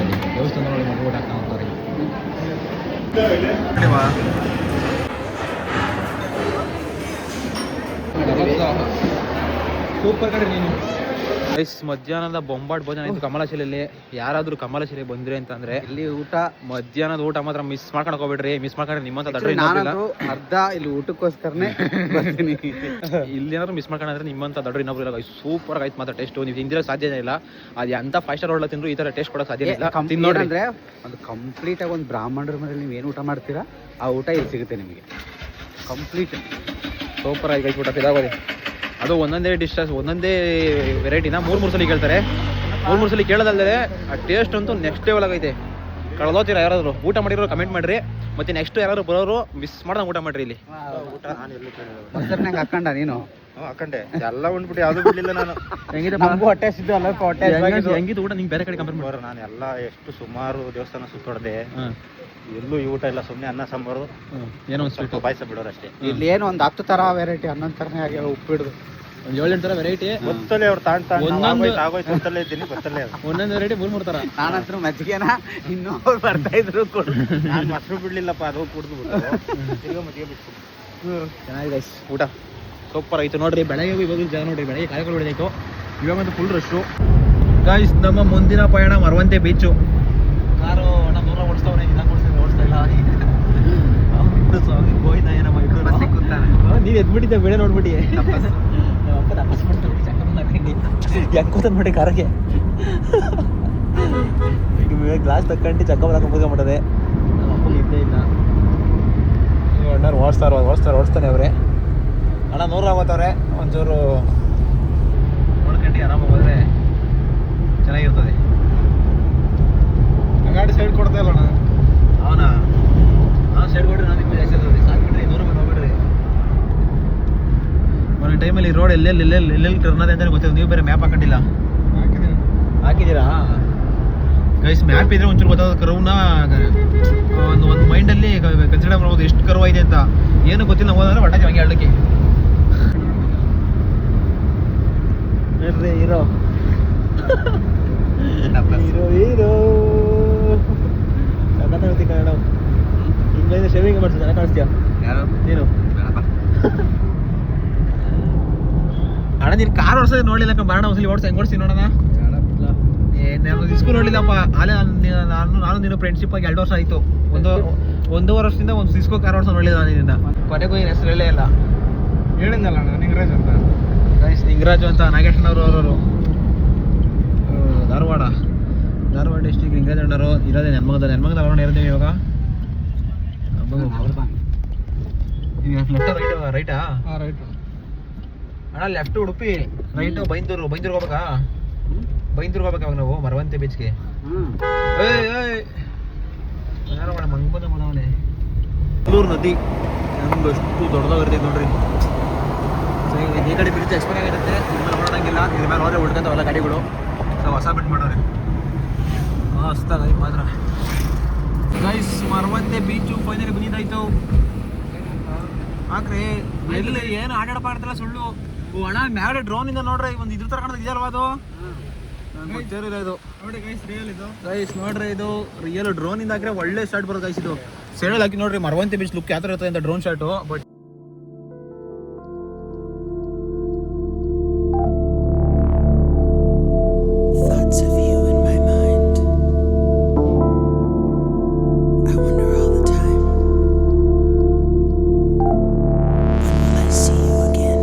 A: ದೇವಸ್ಥಾನದಲ್ಲಿ ಮಗು ಊಟ ಹಾಕ್ತಾ ಹೋಗ್ತಾರೆ. ಸೂಪರ್ ಕಡೆ ನೀನು. ಗೈಸ್ ಮಧ್ಯಾಹ್ನದ ಬೊಂಬಾಟ್ ಭೋಜನ ಇತ್ತು ಕಮಲಾಶಿಲೆಯಲ್ಲಿ. ಯಾರಾದರೂ ಕಮಲಾಶಿಲೆ ಬಂದ್ರಿ ಅಂತಂದ್ರೆ
B: ಇಲ್ಲಿ ಊಟ,
A: ಮಧ್ಯಾಹ್ನದ ಊಟ ಮಾತ್ರ ಮಿಸ್ ಮಾಡ್ಕೊಂಡು ಹೋಗ್ಬೇಡ್ರಿ. ಮಿಸ್ ಮಾಡ್ಕೊಂಡ್ರೆ ನಿಮ್ಮಂತ ದಡ್ಡ
B: ನಾನು ಅರ್ಧ ಇಲ್ಲಿ ಊಟಕ್ಕೋಸ್ಕರನೇ ಬರ್ತೀನಿ.
A: ಇಲ್ಲಿ ಏನಾದ್ರು ಮಿಸ್ ಮಾಡ್ಕೊಂಡ್ರೆ ನಿಮ್ಮಂತ ದಡ್ಡ ಇನ್ನೊಬ್ರು ಇಲ್ಲ. ಸೂಪರ್ ಆಯ್ತು ಮಾತ್ರ ಟೇಸ್ಟ್. ನೀವು ತಿಂದಿರೋ ಸಾಧ್ಯನೇ ಇಲ್ಲ. ಅದು ಎಂತ 5 ಸ್ಟಾರ್ ಹೋಟೆಲ್ ತಿಂದ್ರು ಈ ತರ ಟೇಸ್ಟ್ ಕೊಡೋಕೆ ಸಾಧ್ಯ ಇಲ್ಲ.
B: ಅಂದ್ರೆ ಒಂದು ಕಂಪ್ಲೀಟ್ ಆಗಿ ಒಂದು ಬ್ರಾಹ್ಮಣರ ಮನೇಲಿ ನೀವು ಏನು ಊಟ ಮಾಡ್ತೀರಾ ಆ ಊಟ ಇಲ್ಲಿ ಸಿಗುತ್ತೆ ನಿಮಗೆ. ಕಂಪ್ಲೀಟ್
A: ಸೂಪರ್ ಆಗಿ ಊಟ ಇದಾಗೋದೆ. ಅದು ಒಂದೊಂದೇ ಡಿಶಸ್ ಒಂದೊಂದೇ ವೆರೈಟಿನ 3 ಸಲ ಕೇಳ್ತಾರೆ. 3 ಸಲ ಕೇಳೋದಲ್ಲದೆ ಆ ಟೇಸ್ಟ್ ಅಂತೂ ನೆಕ್ಸ್ಟ್ ಲೆವೆಲ್ ಆಗೈತೆ. ಕಳೆದೋತೀರಾ ಯಾರಾದ್ರು ಊಟ ಮಾಡಿರೋ ಕಮೆಂಟ್ ಮಾಡ್ರಿ. ಮತ್ತೆ ನೆಕ್ಸ್ಟ್ ಯಾರಾದ್ರು ಬರೋರು ಮಿಸ್ ಮಾಡ್ದಂಗೆ ಊಟ ಮಾಡ್ರಿ. ಇಲ್ಲಿ
B: ಊಟ ನಾನು ಎಲ್ಲೂ ಕೇಳಿಲ್ಲ. ಹಾಕೊಂಡ ನೀನು
A: ಹಾಕೊಂಡೆ ಎಲ್ಲ ಉಂಡ್ಬಿಟ್ಟು ಯಾವ್ದು ಬಿಡ್ಲಿಲ್ಲ ನಾನು.
B: ನಮಗೂ ಹೊಟ್ಟೆ ಸಿದ್ದು ಅಲ್ಲ, ಹೊಟ್ಟೆ
A: ಹೆಂಗಿದ್ದು ಊಟ ನಿಂಗೆ ಬೇರೆ ಕಡೆ ಕಂಪೇರ್ ಮಾಡೋರು.
E: ನಾನು ಎಲ್ಲ ಎಷ್ಟು ಸುಮಾರು ದೇವಸ್ಥಾನ ಸುತ್ತೊಡ್ದೆ, ಎಲ್ಲೂ ಈ ಊಟ ಇಲ್ಲ. ಸುಮ್ಮನೆ ಅನ್ನ ಸಾಂಬಾರು
A: ಏನೋ ಒಂದು ಸ್ವೀಟು
E: ಪಾಯಸ ಬಿಡೋರು ಅಷ್ಟೇ.
B: ಇಲ್ಲಿ ಏನು ಒಂದು 10 ಥರ ವೆರೈಟಿ, 11 ಥರನೇ ಆಗ್ಯಾವ. ಉಪ್ಪಿಡ್ದು
A: ಒಂದು 7-8 ಥರ ವೆರೈಟಿ.
E: ಗೊತ್ತಲ್ಲೇ ಅವ್ರು ಆಗೋಯ್ತು ಅಂತಲೇ ಇದ್ದೀನಿ. ಗೊತ್ತಲ್ಲೇ
A: ಒಂದೊಂದು ವೆರೈಟಿ 3 ಥರ.
B: ನಾನಂತೂ ಮಜ್ಜಿಗೆನ ಇನ್ನೂ ಬರ್ತಾ ಇದ್ರು ಕೊಡು.
E: ನಾನು ಮೊಸರು ಬಿಡ್ಲಿಲ್ಲಪ್ಪ, ಅದು ಕುಡಿದು ಬಿಟ್ಟು ಮಜ್ಜಿಗೆ ಬಿಟ್ಟು.
A: ಚೆನ್ನಾಗಿದೆ ಊಟ ಸೂಪರ್ ಆಯಿತು ನೋಡ್ರಿ. ಬೆಳಗ್ಗೆ ಇವಾಗ ಜಾಗ ನೋಡ್ರಿ, ಬೆಳಗ್ಗೆ ಕಾಯಿಗಳು ಹೊಡೆದಾಯ್ತು. ಇವಾಗಂತೂ ಫುಲ್ ರಶ್ಶು. ಗಾಯ್ಸ್ ನಮ್ಮ ಮುಂದಿನ ಪಯಣ ಮರವಂತೆ ಬೀಚು. ಕಾರು ನಮ್ಮ ದೂರ ಓಡಿಸ್ತವ್ರೆ, ಓಡಿಸ್ತಾ ಇಲ್ಲ. ಹೋಯ್ತಾ ಏನೋ ನೀವು ಎದ್ಬಿಟ್ಟಿದ್ದೆ ಬೆಳೆ ನೋಡ್ಬಿಟ್ಟು ತಪಸ್ ಮಾಡ್ತಾರೆ ಹೆಂಗ್ ಕೂತ ನೋಡಿ ಕಾರಿಗೆ. ಗ್ಲಾಸ್ ತಕ್ಕೊಂಡು ಚಕ್ಕ ಬರಕ್ಕೆ ಕೂತ್ಕೊಂಡ್ಬಿಟ್ಟದೆ. ನಮ್ಮ ಅಪ್ಪಗೆ ಇದ್ದೇ ಇಲ್ಲ. ಅಣ್ಣವ್ರು ಓಡಿಸ್ತಾನೆ ಅವರೇ. ಅಣ್ಣ 150 ಒಂಚೂರು ನೋಡ್ಕೊಂಡು ಆರಾಮಾಗಿ ಹೋದ್ರೆ ಚೆನ್ನಾಗಿರ್ತದೆ.
B: ಗಾಡಿ ಸೈಡ್ ಕೊಡ್ತಾ ಇಲ್ಲ ಅಣ್ಣ.
A: ಅವನಾ ಸೈಡ್ ಕೊಡ್ರಿ, ನಾನು ನಿಮಗೆ ಜಾಸ್ತಿ ಇರ್ತದೆ. ಸಾಕ್ಬಿಡ್ರಿ, 100 ರೂಪಾಯಿ ಹೋಗ್ಬಿಡ್ರಿ. ಒಂದೊಂದು ಟೈಮಲ್ಲಿ ರೋಡ್ ಎಲ್ಲೆಲ್ಲಿ ಟರ್ನ್ ಅದೇ ಅಂತ ಗೊತ್ತಿಲ್ಲ. ನೀವು ಬೇರೆ ಮ್ಯಾಪ್ ಹಾಕೊಂಡಿಲ್ಲ. ಹಾಕಿದ್ದೀರಾ ಗೈಸ್? ಮ್ಯಾಪ್ ಇದ್ರೆ ಒಂಚೂರು ಗೊತ್ತಾಗೋದು. ಕರ್ವ್ನ ಒಂದು ಮೈಂಡಲ್ಲಿ ಕನ್ಸಿಡರ್ ಮಾಡ್ಬೋದು ಎಷ್ಟು ಕರ್ವ್ ಇದೆ ಅಂತ. ಏನು ಗೊತ್ತಿಲ್ಲ ಹೋದ್ರೆ ಹೊಟ್ಟೆ ಹಂಗೆ ಹೇಳಕ್ಕೆ ಹೀರೋ ಕನ್ನಡ ಹಿಂಗೆ ಶೇವಿಂಗ್ ಮಾಡ್ತೀಯ, ಚೆನ್ನಾಗಿ ಕಾಣಿಸ್ತೀಯ.
B: ಯಾರು
A: ನೀನು ಅಣ್ಣ ನೀನು ಕಾರ್ ಓಡಿಸೋದು ನೋಡಲಿಲ್ಲ. ಬಾರಣ ಒಂದ್ಸಲಿ ಹೆಂಗೆ ಓಡಿಸ್ತೀನಿ ನೋಡೋಣ. ನಾನು ಇಸ್ಕೂಲ್ ನೋಡಲಿಲ್ಲಪ್ಪ. ಅಲ್ಲೇ ನಾನು ನೀನು ಫ್ರೆಂಡ್ಶಿಪ್ ಆಗಿ 2 ವರ್ಷ ಆಯಿತು. 1.5 ವರ್ಷದಿಂದ ಒಂದು ಸಿಸ್ಕೋ ಕಾರ್ ಓಡಿಸೋ ನೋಡಲಿಲ್ಲ ನಾನು ನಿನ್ನ. ಕೊನೆಗೂ ಏನು ಹೆಸರು ಹೇಳೇ ಇಲ್ಲ.
B: ಹೇಳಿದ್ನಲ್ಲ ನಾನು, ನಿಂಗರಾಜ್ ಅಂತ.
A: ಗೈಸ್ ನಿಂಗರಾಜು ಅಂತ ನಾಗೇಶನವರು ಅವರವರು ಧಾರವಾಡ ಡಿಸ್ಟ್ರಿಕ್ಟ್ ನಿಂಗರಾಜ್ ಅಣ್ಣವರು ಇರೋದೇ ನೆನ್ಮಂಗದ ಅವರನ್ನ ಇರ್ತೀವಿ ಇವಾಗ. ರೈಟಾ ಅಣ್ಣ? ಲೆಫ್ಟ್ ಉಡುಪಿ, ರೈಟು ಬೈಂದೂರ್ಗೆ ಹೋಗ್ಬೇಕಾ? ಬೈಂದೂರ್ಗೆ ಹೋಗ್ಬೇಕು ಅವಾಗ ನಾವು ಮರವಂತೆ ಬೀಚ್ಗೆ. ಯಾರೋ ಮಂಗ್ಬಂದ ಮನವನೆ ಮಂಗಳೂರು ನದಿ ನಮ್ಗೆ ಎಷ್ಟು ದೊಡ್ಡದಾಗಿರ್ತೈತೆ ನೋಡ್ರಿ. ಈ ಕಡೆ ಬ್ರಿಡ್ಜ್ ಎಕ್ಸ್ಪೈರ್ ಆಗಿರುತ್ತೆ, ಇದ್ಮೇಲೆ ಮಾಡೋಂಗಿಲ್ಲ. ಇದ್ರ ಮೇಲೆ ಹೋದ್ರೆ ಉಳ್ಕೊಂತವಲ್ಲ ಗಾಡಿಗಳು. ಸೊ ಹೊಸ ಬಿಟ್ಟು ಮಾಡೋರೆ ಮಸ್ತಾಗಿ ಮಾತ್ರ. ಗೈಸ್ ಮರವಂತೆ ಬೀಚು ಫೈನಲಿ ಬಂದಿದ್ದಾಯ್ತು. ಹಾಕ್ರಿ ಎಲ್ಲಿ ಏನು ಆಡಾಡಪ್ಪ ಇರ್ತಲ್ಲ ಸುಳ್ಳು. ಅಣ್ಣ ಮ್ಯಾಗಡೆ ಡ್ರೋನ್ ಇಂದ ನೋಡ್ರಿ ಒಂದು ಇದ್ರ ತರ ಕಾಣ್ತದೆ ಇದಲ್ವಾ ಅದು? ಇದು ನೋಡಿ ಗೈಸ್, ರಿಯಲ್ ಇದು ಗೈಸ್. ನೋಡ್ರಿ ಇದು ರಿಯಲ್ ಡ್ರೋನ್ ಇಂದ ಹಾಕಿದ್ರೆ ಒಳ್ಳೆ ಶಾಟ್ ಬರೋದು ಗೈಸ್. ಇದು ಸೈಡಲ್ಲಿ ಹಾಕಿ ನೋಡ್ರಿ ಮರವಂತೆ ಬೀಚ್ ಲುಕ್ ಯಾವ ಥರ ಇರ್ತದೆ ಅಂತ drone shot. But
D: Thoughts of you in my mind. I wonder all the time, when will I see you again?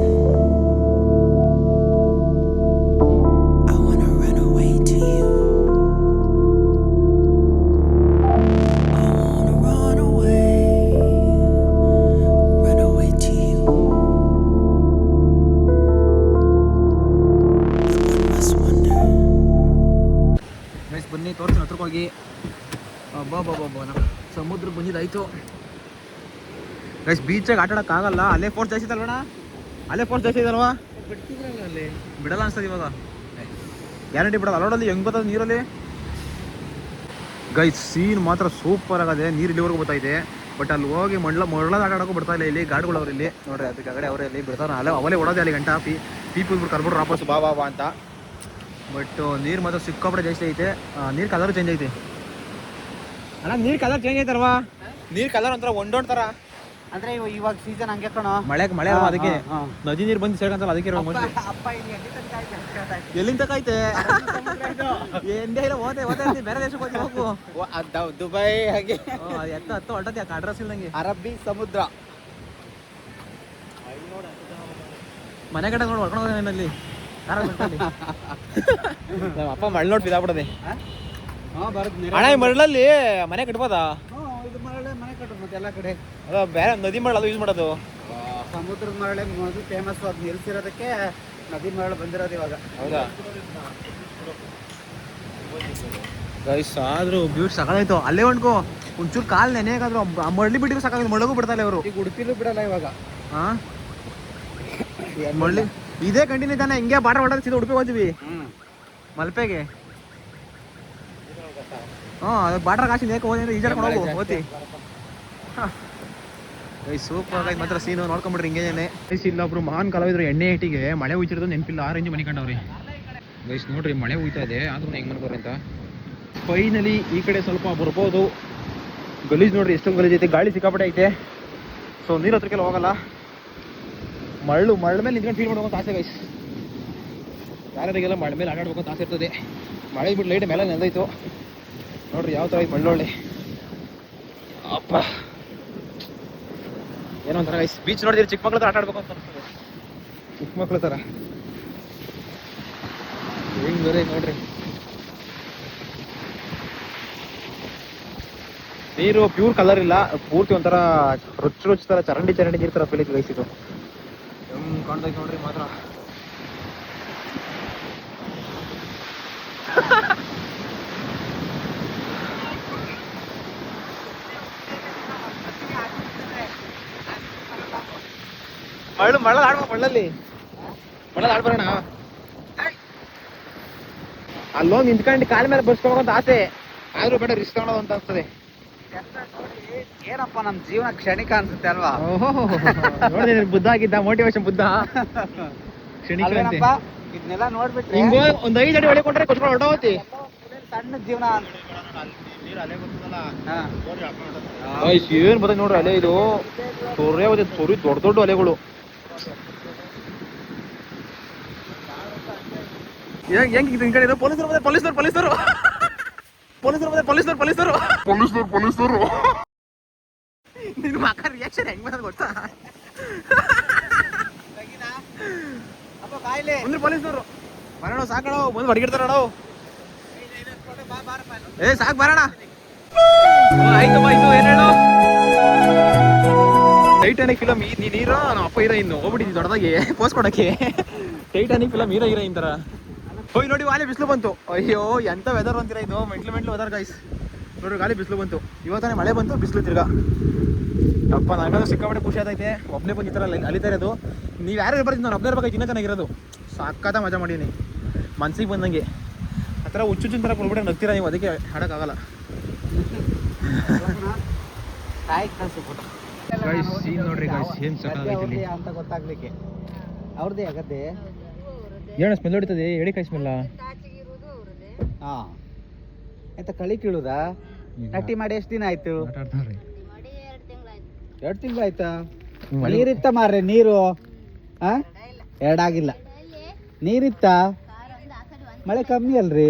D: endless wonder.
A: Guys ಬನ್ನಿ ತೋರಿಸ್ತೀನಿ ಹತ್ರಕ್ಕೆ ಹೋಗಿ. ಸಮುದ್ರಕ್ಕೆ ಬಂದಿದ್ದಾಯ್ತು ಗೈಸ್. ಬೀಚಾಗ ಆಟ ಆಡೋಕ್ಕಾಗಲ್ಲ, ಅಲ್ಲೇ ಫೋರ್ಸ್ ಜಾಸ್ತಿ ಅಲ್ವಣ, ಅಲ್ಲೇ ಫೋರ್ಸ್ ಜಾಸ್ತಿ ಇದಲ್ವಾ,
B: ಅಲ್ಲಿ
A: ಬಿಡಲ್ಲ ಅನ್ಸ್ತದೆ ಇವಾಗ. ಗ್ಯಾರಂಟಿ ಬಿಡಲ್ಲ. ಅಲ್ಲೋಡಲ್ಲಿ ಹೆಂಗೆ ಬರ್ತದೆ ನೀರಲ್ಲಿ ಗೈಸ್. ಸೀನ್ ಮಾತ್ರ ಸೂಪರ್ ಆಗದೆ, ನೀರು ಇಲ್ಲಿವರೆಗೂ ಬರ್ತಾಯಿದೆ. ಬಟ್ ಅಲ್ಲಿ ಹೋಗಿ ಮಳ್ಳದ ಆಟ ಆಡೋಕ್ಕೂ ಬರ್ತಾ ಇಲ್ಲ. ಇಲ್ಲಿ ಗಾಡಿಗಳು ಅವ್ರು ಇಲ್ಲಿ ನೋಡ್ರಿ, ಅದಕ್ಕೆ ಕಡೆ ಅವರೇ ಅಲ್ಲಿ ಬಿಡ್ತಾರೆ. ಅವಲೇ ಓಡೋದೆ ಅಲ್ಲಿ ಗಂಟ ಪೀಪಲ್ ಕರ್ಬಿಟ್ರು ವಾಪಸ್ ಬಾ ಅಂತ. ಬಟ್ ನೀರು ಮಾತ್ರ ಸಿಕ್ಕಾಪಟ್ಟೆ ಜಾಸ್ತಿ ಐತೆ. ನೀರು ಕಲರ್ ಚೇಂಜ್ ಐತೆ ಅಣ್ಣ, ನೀರು ಕಲರ್ ಚೇಂಜ್ ಐತಲ್ವಾ? ನೀರು ಕಲರ್ ಒಂಥರ ಒಂದೊಂದು ಥರ
B: ಅಂದ್ರೆ ಇವಾಗ ಸೀಸನ್ ಹಂಗೆ ಕಣೋ,
A: ಮಳೆ ಅಲ್ವಾ, ಅದಕ್ಕೆ ನದಿ ನೀರು ಬಂದು ಸೇರ್ಕಂತಲ್ಲ, ಅದಕ್ಕೆ ಮೋಸ್ಟ್ಲಿ.
B: ಅಪ್ಪ ಇಲ್ಲಿ ಎಲ್ಲಿ ತನಕ ಆಯ್ತು?
A: ಎಲ್ಲಿಂದ ತಕೈತೆ ಎಂದೇ ಇಲ್ಲ, ಹೋದೆ ಬೇರೆ ದೇಶಕ್ಕೆ ಹೋಗಿ ಹೋಗು.
B: ದುಬೈ ಹಾಗೆ
A: ಹತ್ತು ಹೊಟ್ಟತಿ ಯಾಕೆ ಅಡ್ರೆಸ್ ಇಲ್ದಂಗೆ.
B: ಅರಬ್ಬಿ ಸಮುದ್ರ.
A: ಮನೆ ಕಡೆ ನೋಡಿ ಹೊಡ್ಕೊಂಡು ಹೋಗೋಣ ಏನಲ್ಲಿ ನಮ್ಮ ಅಪ್ಪ ಮಳೆ ನೋಡಿ ಬಿದ್ದಾಬಿಡದೆ. ಅಣ್ಣ ಈ ಮರಳಲ್ಲಿ ಮನೆ ಕಟ್ಬೋದಾ?
B: ಇದು ಮರಳೆ ಮನೆ ಕಟ್ಟೋದು ಮತ್ತೆ ಎಲ್ಲ ಕಡೆ.
A: ಅದ ಬೇರೆ ನದಿ ಮರಳು ಅದು ಯೂಸ್ ಮಾಡೋದು.
B: ಸಮುದ್ರದ ಮರಳೆ ಮೊದಲು ಫೇಮಸ್, ಅದು ನಿಲ್ಸಿರೋದಕ್ಕೆ ನದಿ ಮರಳು ಬಂದಿರೋದು ಇವಾಗ.
A: ಹೌದಾ ಗೈಸ್? ಆದ್ರೂ ಬ್ಯೂಟಿ ಸಾಕಾಯ್ತು. ಅಲ್ಲೇ ಹೊಂಡ್ಕೋ ಒಂಚೂರು ಕಾಲು ನೆನೆಯಾಗಾದ್ರು ಮರಳಿ ಬಿಟ್ಟಿದ್ರು ಸಾಕಾಗ, ಮಳಗೂ ಬಿಡ್ತಾರೆ ಅವರು.
B: ಈಗ ಉಡುಪಿಲೂ ಬಿಡಲ್ಲ ಇವಾಗ.
A: ಹಾ ಮರಳಿ ಇದೇ ಕಂಟಿನ್ಯೂ ತಾನೆ, ಹಿಂಗೆ ಬಾಟ ಹೊಡೆದ್ರೆ ಸೀದಾ ಉಡುಪಿ ಹೋಗ್ತೀವಿ ಮಲ್ಪೆಗೆ. ಅದು ಬಾಟ್ರ ಕಾಶಿ ನೇಕ ಹೋಗಿ ಈಜಾಡ್ಕೊಂಡು ಹೋಗು ಹೋತಿ. ಸೂಪರ್ ಆಗೈತೆ ಮಾತ್ರ ಸೀನು. ನೋಡ್ಕೊಂಬಿಡ್ರಿ ಹಿಂಗೇನೆ. ಗೈಸ್ ಇಲ್ಲೊಬ್ರು ಮಹಾನ್ ಕಲಾವಿದ್ರು ಎಣ್ಣೆ ಹಿಟ್ಟಿಗೆ ಮಳೆ ಹೋಯ್ತಿರೋದು ನೆನಪಿಲ್ಲ, ಆ ರೇಂಜ್ ಮನಿಕೊಂಡವ್ರಿ ಗೈಸ್. ನೋಡ್ರಿ ಮಳೆ ಹೋಯ್ತಾ ಇದೆ, ಆದ್ರೂ ಹೆಂಗ್ ಮಾಡ್ಕೋರಿ ಅಂತ. ಫೈನಲಿ ಈ ಕಡೆ ಸ್ವಲ್ಪ ಬರ್ಬೋದು. ಗಲೀಜ್ ನೋಡ್ರಿ ಎಷ್ಟೊಂದು ಗಲೀಜ್ ಐತೆ, ಗಾಳಿ ಸಿಕ್ಕಾಪಟ್ಟೆ ಐತೆ. ಸೊ ನೀರು ಹತ್ರಕ್ಕೆಲ್ಲ ಹೋಗಲ್ಲ. ಮರಳು ಮೇಲೆ ನಿಂತ್ಕೊಂಡು ಫೀಲ್ ಮಾಡ್ಬೇಕು ಅಂತ ಆಸೆ ಗೈಸ್. ಯಾರಿಗೆಲ್ಲ ಮಳೆ ಮೇಲೆ ಆಟಾಡ್ಬೇಕು ಅಂತ ಆಸೆ ಇರ್ತದೆ. ಮಳೆ ಬಿಟ್ಟು ಲೈಟ್ ಮೇಲೆ ನೆಂದಾಯ್ತು ನೋಡ್ರಿ ಯಾವ ಥರ ಐತೆ ಮಳ್ಳೊಳ್ಳೆ. ಅಪ್ಪ ಏನೋ ಒಂಥರ ಗೈಸ್. ಬೀಚ್ ನೋಡಿದ್ರೆ ಚಿಕ್ಕ ಮಕ್ಳ ಥರ ಆಟ ಆಡ್ಬೇಕು ಅಂತ ಅನ್ಸ್ತದೆ, ಚಿಕ್ಕ ಮಕ್ಳ ಥರ ಹೆಂಗ್ ಬೇರೆ ನೋಡ್ರಿ. ನೀರು ಪ್ಯೂರ್ ಕಲರ್ ಇಲ್ಲ, ಪೂರ್ತಿ ಒಂಥರ ರುಚಿ ಥರ ಚರಂಡಿ ನೀರು ಥರ ಫೀಲ್ ಐತೆ ಗೈಸ್. ಇದು ಹೆಂಗ್ ಕಾಣ್ತೈತೆ ನೋಡ್ರಿ ಮಾತ್ರ. ಮಳ್ಳ ಆಡ್ಬೇಕು, ಮಳ್ಳಲ್ಲಿ ಆಡ್ಬರೋಣ. ಅಲ್ಲೋಗಿ ನಿಂತ್ಕೊಂಡು ಕಾಲ ಮೇಲೆ ಬರ್ಸ್ಕೊಬೇಕು ಅಂತ ಆಸೆ, ಆದ್ರೂ ಬೇಡ ರಿಸ್ಕ್ ತಗೊಳ್ಳೋದು ಅಂತ ಅನ್ಸ್ತದೆ.
B: ಏನಪ್ಪ ನಮ್ ಜೀವನ ಕ್ಷಣಿಕ ಅನ್ಸುತ್ತೆ ಅಲ್ವಾ?
A: ನೋಡಿ ಬುದ್ಧ ಆಗಿದ್ದ, ಮೋಟಿವೇಶನ್ ಬುದ್ಧ. ಕ್ಷಣಿಕ
B: ಇದನ್ನೆಲ್ಲ ನೋಡ್ಬಿಟ್ರೆ
A: ಹಿಂಗ ಒಂದ್ 5 ಅಡಿ ಹೊಡಿಕೊಂಡ್ರೆ ಕೊಚ್ಕೊಂಡು ಹೊರಟೋತಿ.
B: ಸಣ್ಣ ಜೀವನ.
A: ಏನ್ ಬರ್ತೈತೆ ನೋಡ್ರಿ ಅಲೆ. ಇದು ತೊರಿ ದೊಡ್ಡ ಅಲೆಗಳು. ಹೆಂಗ್ ಇದು ಹಿಂಗ್ ಕಡೆ ಪೊಲೀಸರು ನಿನ್ ಮಕ್ಕ ರಿಯಾಕ್ಷನ್ ಹೆಂಗ್ ಬಂದ ಗೊತ್ತಾ? ಮುಂದೆ ಪೊಲೀಸರು ಬರೋಣ, ಸಾಕಣ ಮುಂದೆ ಹೊರಗಿಡ್ತಾರ. ಏ ಸಾಕ್ ಬರೋಣ. ಆಯ್ತು ಏನ್ ಹೇಳೋ. ಟೈಟಾನಿಕ್ ಫಿಲಮ್ ನೀರೋ ನಮ್ಮ ಅಪ್ಪ ಹೀರೋಯಿನ್ ಹೋಗ್ಬಿಟ್ಟಿದ್ವಿ ದೊಡ್ಡದಾಗಿ ಪೋಸ್ ಕೊಡಕ್ಕೆ. ಟೈಟಾನಿಕ್ ಫಿಲಮ್ ಹೀರೋಯಿನ್ ತರ. ಹೋಗಿ ನೋಡಿ ವಾಲೆ ಬಿಸಿಲು ಬಂತು. ಅಯ್ಯೋ ಎಂತ ವೆದರ್ ಅಂತೀರಾ ಇದು, ಮೆಂಟ್ಲು ವೆದರ್ ಗೈಸ್. ನೋಡ್ರಿ ಗಾಳಿ ಬಿಸಿಲು ಬಂತು, ಇವತ್ತಾನೆ ಮಳೆ ಬಂತು, ಬಿಸಿಲು ತಿರ್ಗಾ. ಅಪ್ಪ ನನಗಂದ್ರೆ ಸಿಕ್ಕಾಪಟ್ಟೆ ಖುಷಿ ಆದೈತೆ. ಒಬ್ಬನೇ ಬಂದು ಈ ಥರ ಅಲಿತಾ ಇರೋದು. ನೀವು ಯಾರು ಬರ್ತೀನಿ, ನಾನು ಒಬ್ಬನೇ ಇರ್ಬೇಕಾಯ್ತು, ಇನ್ನೂ ಚೆನ್ನಾಗಿರೋದು. ಸಾಕಾದ ಮಜಾ ಮಾಡೀನಿ ಮನ್ಸಿಗೆ ಬಂದಂಗೆ. ಆ ಥರ ಹುಚ್ಚುಚ್ಚಿನ ಥರ ಕೊಡ್ಬಿಟ್ಟೆ ನಗ್ತೀರಾ ನೀವು, ಅದಕ್ಕೆ ಆಡೋಕ್ಕಾಗಲ್ಲ. ನೋಡ್ರಿ ಏನ್ ಸಾಕಾಗೈತಿ
B: ಅಂತ ಗೊತ್ತಾಗ್ಲಿಕ್ಕೆ ಅವ್ರದ್ದೇ ಆಗತ್ತೆ.
A: ಏನು ಸ್ಮೆಲ್ ಹೊಡಿತದೆ, ಎಡಿ ಕಾಯಿ ಸ್ಮೆಲ್ಲ.
B: ಹಾ ಎಂತ ಕಳಿ ಕೀಳುದಾ? ನಟ್ಟಿ ಮಾಡಿ ಎಷ್ಟು ದಿನ ಆಯ್ತು? 2 ತಿಂಗಳು ಆಯ್ತಾ? ನೀರಿತ್ತ ಮಾರ್ರೆ ನೀರು? ಎರಡಾಗಿಲ್ಲ. ನೀರಿತ್ತ? ಮಳೆ ಕಮ್ಮಿ ಅಲ್ರಿ.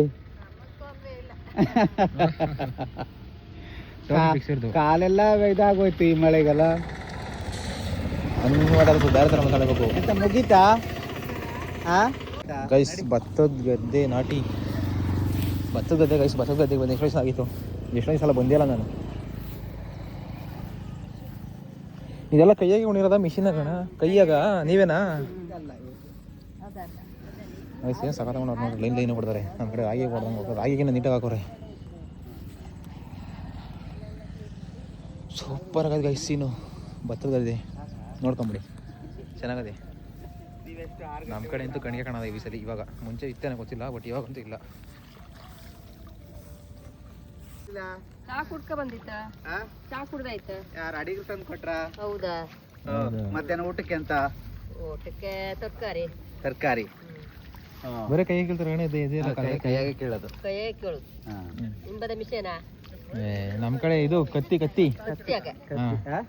B: ಕಾಲೆಲ್ಲ ಇದಾಗೋಯ್ತು ಈ ಮಳೆಗೆಲ್ಲ.
A: ಬೇರೆ ಥರ ಮಾತಾಡಬೇಕು.
B: ಎಂತ ಮುಗೀತಾ?
A: ಗೈಸ್ ಭತ್ತದ ಗದ್ದೆ ನಾಟಿ, ಭತ್ತದ ಗದ್ದೆ ಗೈಸ್. ಭತ್ತದ ಗದ್ದೆಗೆ ಬಂದು ಎಷ್ಟು ವಯಸ್ಸು ಆಗಿತ್ತು, ಎಷ್ಟೊಂದು ಸಲ ಬಂದಿಲ್ಲ ನಾನು. ಇದೆಲ್ಲ ಕೈಯಾಗಿ ಉಣಿರೋದ ಮಿಷಿನಾಗಣ? ಕೈಯಾಗ ನೀವೇನಾ? ಏನು ಸಖತ್ ತಗೊಂಡು ನೋಡಿ ಲೈನ್ ಕೊಡ್ತಾರೆ ನಮ್ಮ ಕಡೆ ರಾಗಿ ಕೊಡ್ದಂಗೆ ಹೋಗ್ತಾರೆ ರಾಗಿಗಿನ್ನ ನೀಟಾಗಿ ಹಾಕೋರೆ ಸೂಪರ್ ಆಗದೆ ಗೈಸ್ ಸೀನು ಭತ್ತದಲ್ಲಿದೆ ನೋಡ್ಕೊಂಬಿಡಿ ಚೆನ್ನಾಗದೆ ನಮ್ಮ ಕಡೆ ಅಂತೂ ಕಣ್ಣಿಗೆ ಕಾಣೋದು ಈ ಸಲ ಇವಾಗ ಮುಂಚೆ ಇತ್ತೇನೆ ಗೊತ್ತಿಲ್ಲ ಬಟ್ ಇವಾಗಂತೂ ಇಲ್ಲ
F: ಚಾ ಕುಡ್ಕ ಬಂದಿತ್ತ ಚಾ ಕುಡ್ದಾಯ್ತ
B: ಯಾರು ಅಡಿಗೆ ತಂದು ಕೊಟ್ರ?
F: ಹೌದಾ?
B: ಮಧ್ಯಾಹ್ನ ಊಟಕ್ಕೆ ಅಂತ
F: ಊಟಕ್ಕೆ ತರಕಾರಿ
B: ತರಕಾರಿ
A: ಬರೀ ಕೈ ಕೇಳ್ತಾರೆ
B: ಕೈಯಾಗೆ ಕೇಳೋದು.
F: ಕೈಯೇ ಕೇಳುದು. ನಿಂಬದ ಮಿಷನಾ?
A: ನಮ್ಮ ಕಡೆ ಇದು ಕತ್ತಿ
F: ಕತ್ತಿಯಾಗ
B: ಹಾ?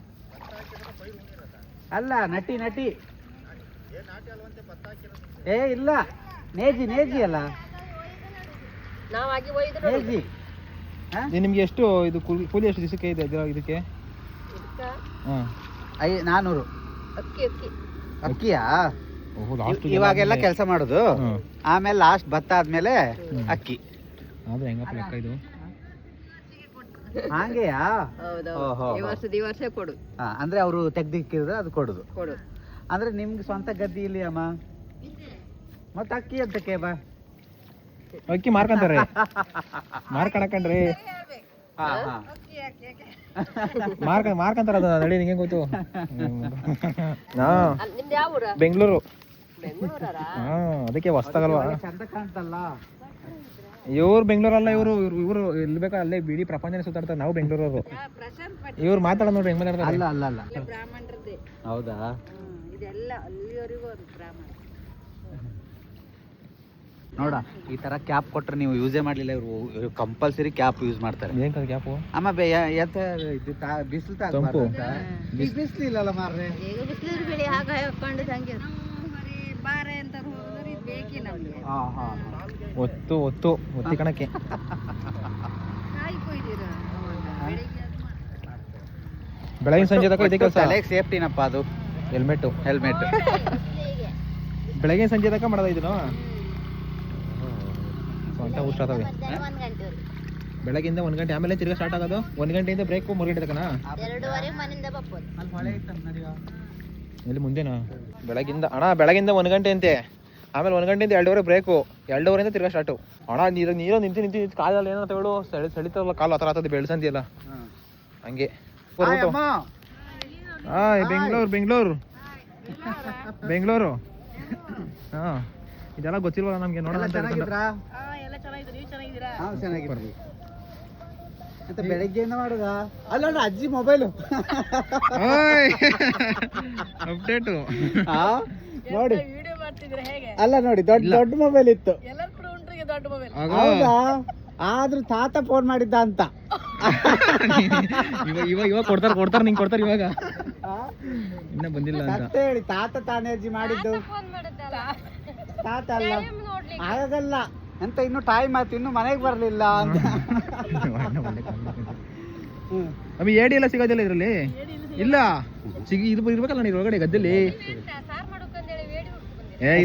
B: ಅಲ್ಲ ನಟಿ ಏ ಇಲ್ಲ ನೇಜಿ ಅಲ್ಲ
F: ನಾವಾಗಿ ಒಯ್ದು
B: ನೇಜಿ.
A: ನಿಮ್ಗೆ ಎಷ್ಟು ಇದು ಕೂಲಿ ಎಷ್ಟು ದಿವಸಕ್ಕೆ ಇದೆ ಇದಕ್ಕೆ? ಹಾಂ
B: 400
F: ಅಕ್ಕಿ
B: ಅಕ್ಕಿಯಾ?
A: ಓಹೋ ಲಾಸ್ಟ್
B: ಇವಾಗೆಲ್ಲ ಕೆಲಸ ಮಾಡೋದು, ಆಮೇಲೆ ಲಾಸ್ಟ್ ಭತ್ತ ಆದ್ಮೇಲೆ ಅಕ್ಕಿ.
A: ಆದ್ರೆ ಹೆಂಗಪ್ಪ ಲೆಕ್ಕ ಇದು?
B: ಹಾಗೆಯಾ?
F: ಹೌದೌದು. ಈ ವರ್ಷ ಕೊಡು.
B: ಅಂದ್ರೆ ಅವರು ತೆಗ್ದಿಕ್ಕಿದ್ರೆ ಅದು ಕೊಡುದು. ಅಂದ್ರೆ ನಿಮ್ಗೆ ಸ್ವಂತ ಗದ್ದೆ ಇಲ್ಲಿ ಅಮ್ಮ, ಮತ್ತೆ ಅಕ್ಕಿ ಅಂತಕ್ಕೆ ಬಾ?
A: ಅಕ್ಕಿ ಮಾರ್ಕೊಂತಾರೆ ಮಾರ್ಕೊಂಡ್ರಿ ಮಾರ್ಕೊಂತಾರ ಅದು ನಡಿ ನಿಂಗೆ ಗೊತ್ತು.
F: ನಿಮ್ದು ಯಾವ ಊರ?
A: ಬೆಂಗಳೂರು.
F: ಬೆಂಗಳೂರ?
A: ಅದಕ್ಕೆ ಹೊಸ್ತಾಗಲ್ವಾ?
B: ಚಂದ ಕಾಣ್ತಲ್ಲ.
A: ಇವ್ರು ಬೆಂಗಳೂರಲ್ಲ, ಇವರು ಎಲ್ಲಿ ಬೇಕಾ ಅಲ್ಲೇ ಬಿಡಿ ಪ್ರಪಂಚನೇ ಸುತ್ತಾಡ್ತಾರೆ. ನಾವು ಬೆಂಗಳೂರವರು. ಇವ್ರು ಮಾತಾಡೋದು ನೋಡ್ರಿ ಹೆಂಗ್ ಮಾತಾಡ್ತಾರೆ.
B: ಅಲ್ಲ
F: ಬ್ರಾಹ್ಮಣರದ್ದೇ.
B: ಹೌದಾ?
F: ಇದೆಲ್ಲ ಅಲ್ಲಿವರೆಗೂ ಬ್ರಾಹ್ಮಣ.
B: ನೋಡ ಈ ತರ ಕ್ಯಾಪ್ ಕೊಟ್ರೆ ನೀವು ಯೂಸೇ ಮಾಡ್ಲಿಲ್ಲ, ಇವರು ಕಂಪಲ್ಸರಿ ಕ್ಯಾಪ್ ಯೂಸ್ ಮಾಡ್ತಾರೆ.
A: ಏನ್ ಕ್ಯಾಪು?
B: ಅಮ್ಮ ಬಿಸಿಲು ಬಿಸಿಲಿಲ್ಲಲ್ಲ ಮಾರ್ರೆ.
F: ಈಗ ಬಿಸಿಲು ಬೆಳಿ ಹಾಗ ಹಾಕೊಂಡು ಹಂಗೆ ಬಾರೆ ಅಂತ ಹೋದ್ರೆ ಇದು ಬೇಕಿ ನಮ್ಗೆ.
A: ಒತ್ತಿ ಕಣಕ್ಕೆ
F: ಕಾಯಿ ಕೊಯ್ದಿರ
A: ಬೆಳಗಿನ ಸಂಜೆ ತನಕ ಇದೆ ಕೆಲಸ.
B: ತಲೆಗೆ ಸೇಫ್ಟಿನಪ್ಪ ಅದು.
A: ಹೆಲ್ಮೆಟ್ ಬೆಳಗಿನ ಸಂಜೆ ತನಕ ಮಾಡೋದು ಇದನ್ನು. ಸ್ವಂತ ಊಟ ಆಗ್ತವೆ ಬೆಳಗಿಂದ 1 ಗಂಟೆ, ಆಮೇಲೆ ತಿರ್ಗಾ ಸ್ಟಾರ್ಟ್ ಆಗೋದು 1 ಗಂಟೆಯಿಂದ ಬ್ರೇಕ್ 3 ಗಂಟೆ ತನಕ.
F: 2:30 ಮನೆಯಿಂದ ಬಪ್ಪದು.
A: ಇಲ್ಲಿ ಮುಂದೆನಾ? ಬೆಳಗಿಂದ 1 ಗಂಟೆ ಅಂತೆ, ಆಮೇಲೆ 1 ಗಂಟೆಯಿಂದ 2:30 ಬ್ರೇಕು, 2:30 ತಿರ್ಗಾ ಸ್ಟಾರ್ಟು. ಅಣ್ಣ ನೀರು ನಿಂತು ಕಾಲಲ್ಲಿ ಏನೋ ತಗೊಳ್ಳು ಸೆಳಿತಾರಲ್ಲ ಕಾಲು ಆ ಥರ ಆಗ್ತದೆ ಬೆಳ್ಸಂತಿಯಲ್ಲ ಹಂಗೆ. ಬೆಂಗಳೂರು ಹಾಂ ಇದೆಲ್ಲ ಗೊತ್ತಿಲ್ವಲ್ಲ ನಮ್ಗೆ. ನೋಡೋಣ
B: ಚೆನ್ನಾಗಿದ್ರಿ ಅಂತ ಬೆಳಗ್ಗೆಯಿಂದ ಮಾಡುದಾ? ಅಲ್ಲ ಅಜ್ಜಿ ಮೊಬೈಲು
A: ಅಪ್ಡೇಟು
B: ನೋಡಿ. ಅಲ್ಲ ನೋಡಿ ದೊಡ್ಡ ಮೊಬೈಲ್ ಇತ್ತು. ಹೌದಾ? ಆದ್ರೂ ತಾತ ಫೋನ್ ಮಾಡಿದ್ದ ಅಂತ.
A: ಇವಾಗ ಕೊಡ್ತಾರ ನಿಂಗೆ ಕೊಡ್ತಾರ ಇವಾಗ ಇನ್ನ ಬಂದಿಲ್ಲ ಅಂತ
B: ಹೇಳಿ. ತಾತ ತಾನೇ ಅಜ್ಜಿ ಮಾಡಿದ್ದು. ತಾತ ಅಲ್ಲ ಆಗಲ್ಲ ಅಂತ, ಇನ್ನು ಟೈಮ್ ಆಯ್ತು, ಇನ್ನು ಮನೆಗೆ ಬರ್ಲಿಲ್ಲ ಅಂತ.
A: ಅಮ್ಮಿ ಏಡಿ ಎಲ್ಲ ಸಿಗೋದಿಲ್ಲ ಇದ್ರಲ್ಲಿ? ಇಲ್ಲ ಇದು ಇರ್ಬೇಕಲ್ಲ ನೀರು ಒಳಗಡೆ ಗದ್ದೆಲಿ.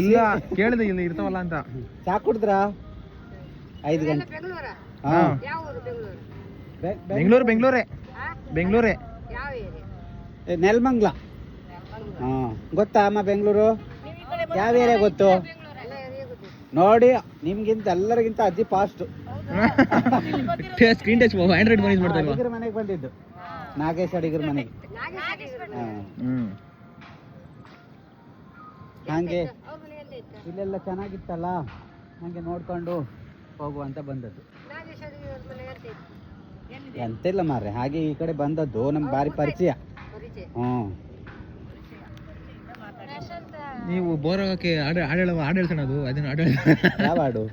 A: ಇಲ್ಲ ಕೇಳಿದೆ ಇಲ್ಲಿ ಇರ್ತಾವಲ್ಲ ಅಂತ.
B: ಚಾ ಕುಡಿದ್ರಾ? 5 ಗಂಟೆ.
A: ಬೆಂಗಳೂರೇ
B: ನೆಲಮಂಗ್ಲ. ಗೊತ್ತಾ ಅಮ್ಮ ಬೆಂಗಳೂರು? ಯಾವ ಏರಿಯಾ ಗೊತ್ತು ನೋಡಿ? ನಿಮ್ಗಿಂತ ಎಲ್ಲರಿಗಿಂತ ಅಜ್ಜಿ fast.
A: Screen touch Android use ಮಾಡ್ತಾ ಇಲ್ವಾ?
B: ಅಡಿಗರ ಮನೆಗೆ ಬಂದಿದ್ದು, ನಾಗೇಶ್ ಅಡಿಗರ ಮನೆಗೆ. ಹಂಗೆ ಇಲ್ಲೆಲ್ಲ ಚೆನ್ನಾಗಿತ್ತಲ್ಲ, ಹಂಗೆ ನೋಡ್ಕೊಂಡು ಹೋಗುವ ಅಂತ ಬಂದದ್ದು. ಎಂತಿಲ್ಲ ಮಾರ್ರೆ, ಹಾಗೆ ಈ ಕಡೆ ಬಂದದ್ದು. ನಮ್ಗೆ ಭಾರಿ ಪರಿಚಯ.
A: ನೀವು ಬೋರ್ ಆಗಕ್ಕೆ ಹಾಡು ಹೇಳ್ಸೋಣ. ಅದು ಅದನ್ನ
B: ಯಾವ ಹಾಡು?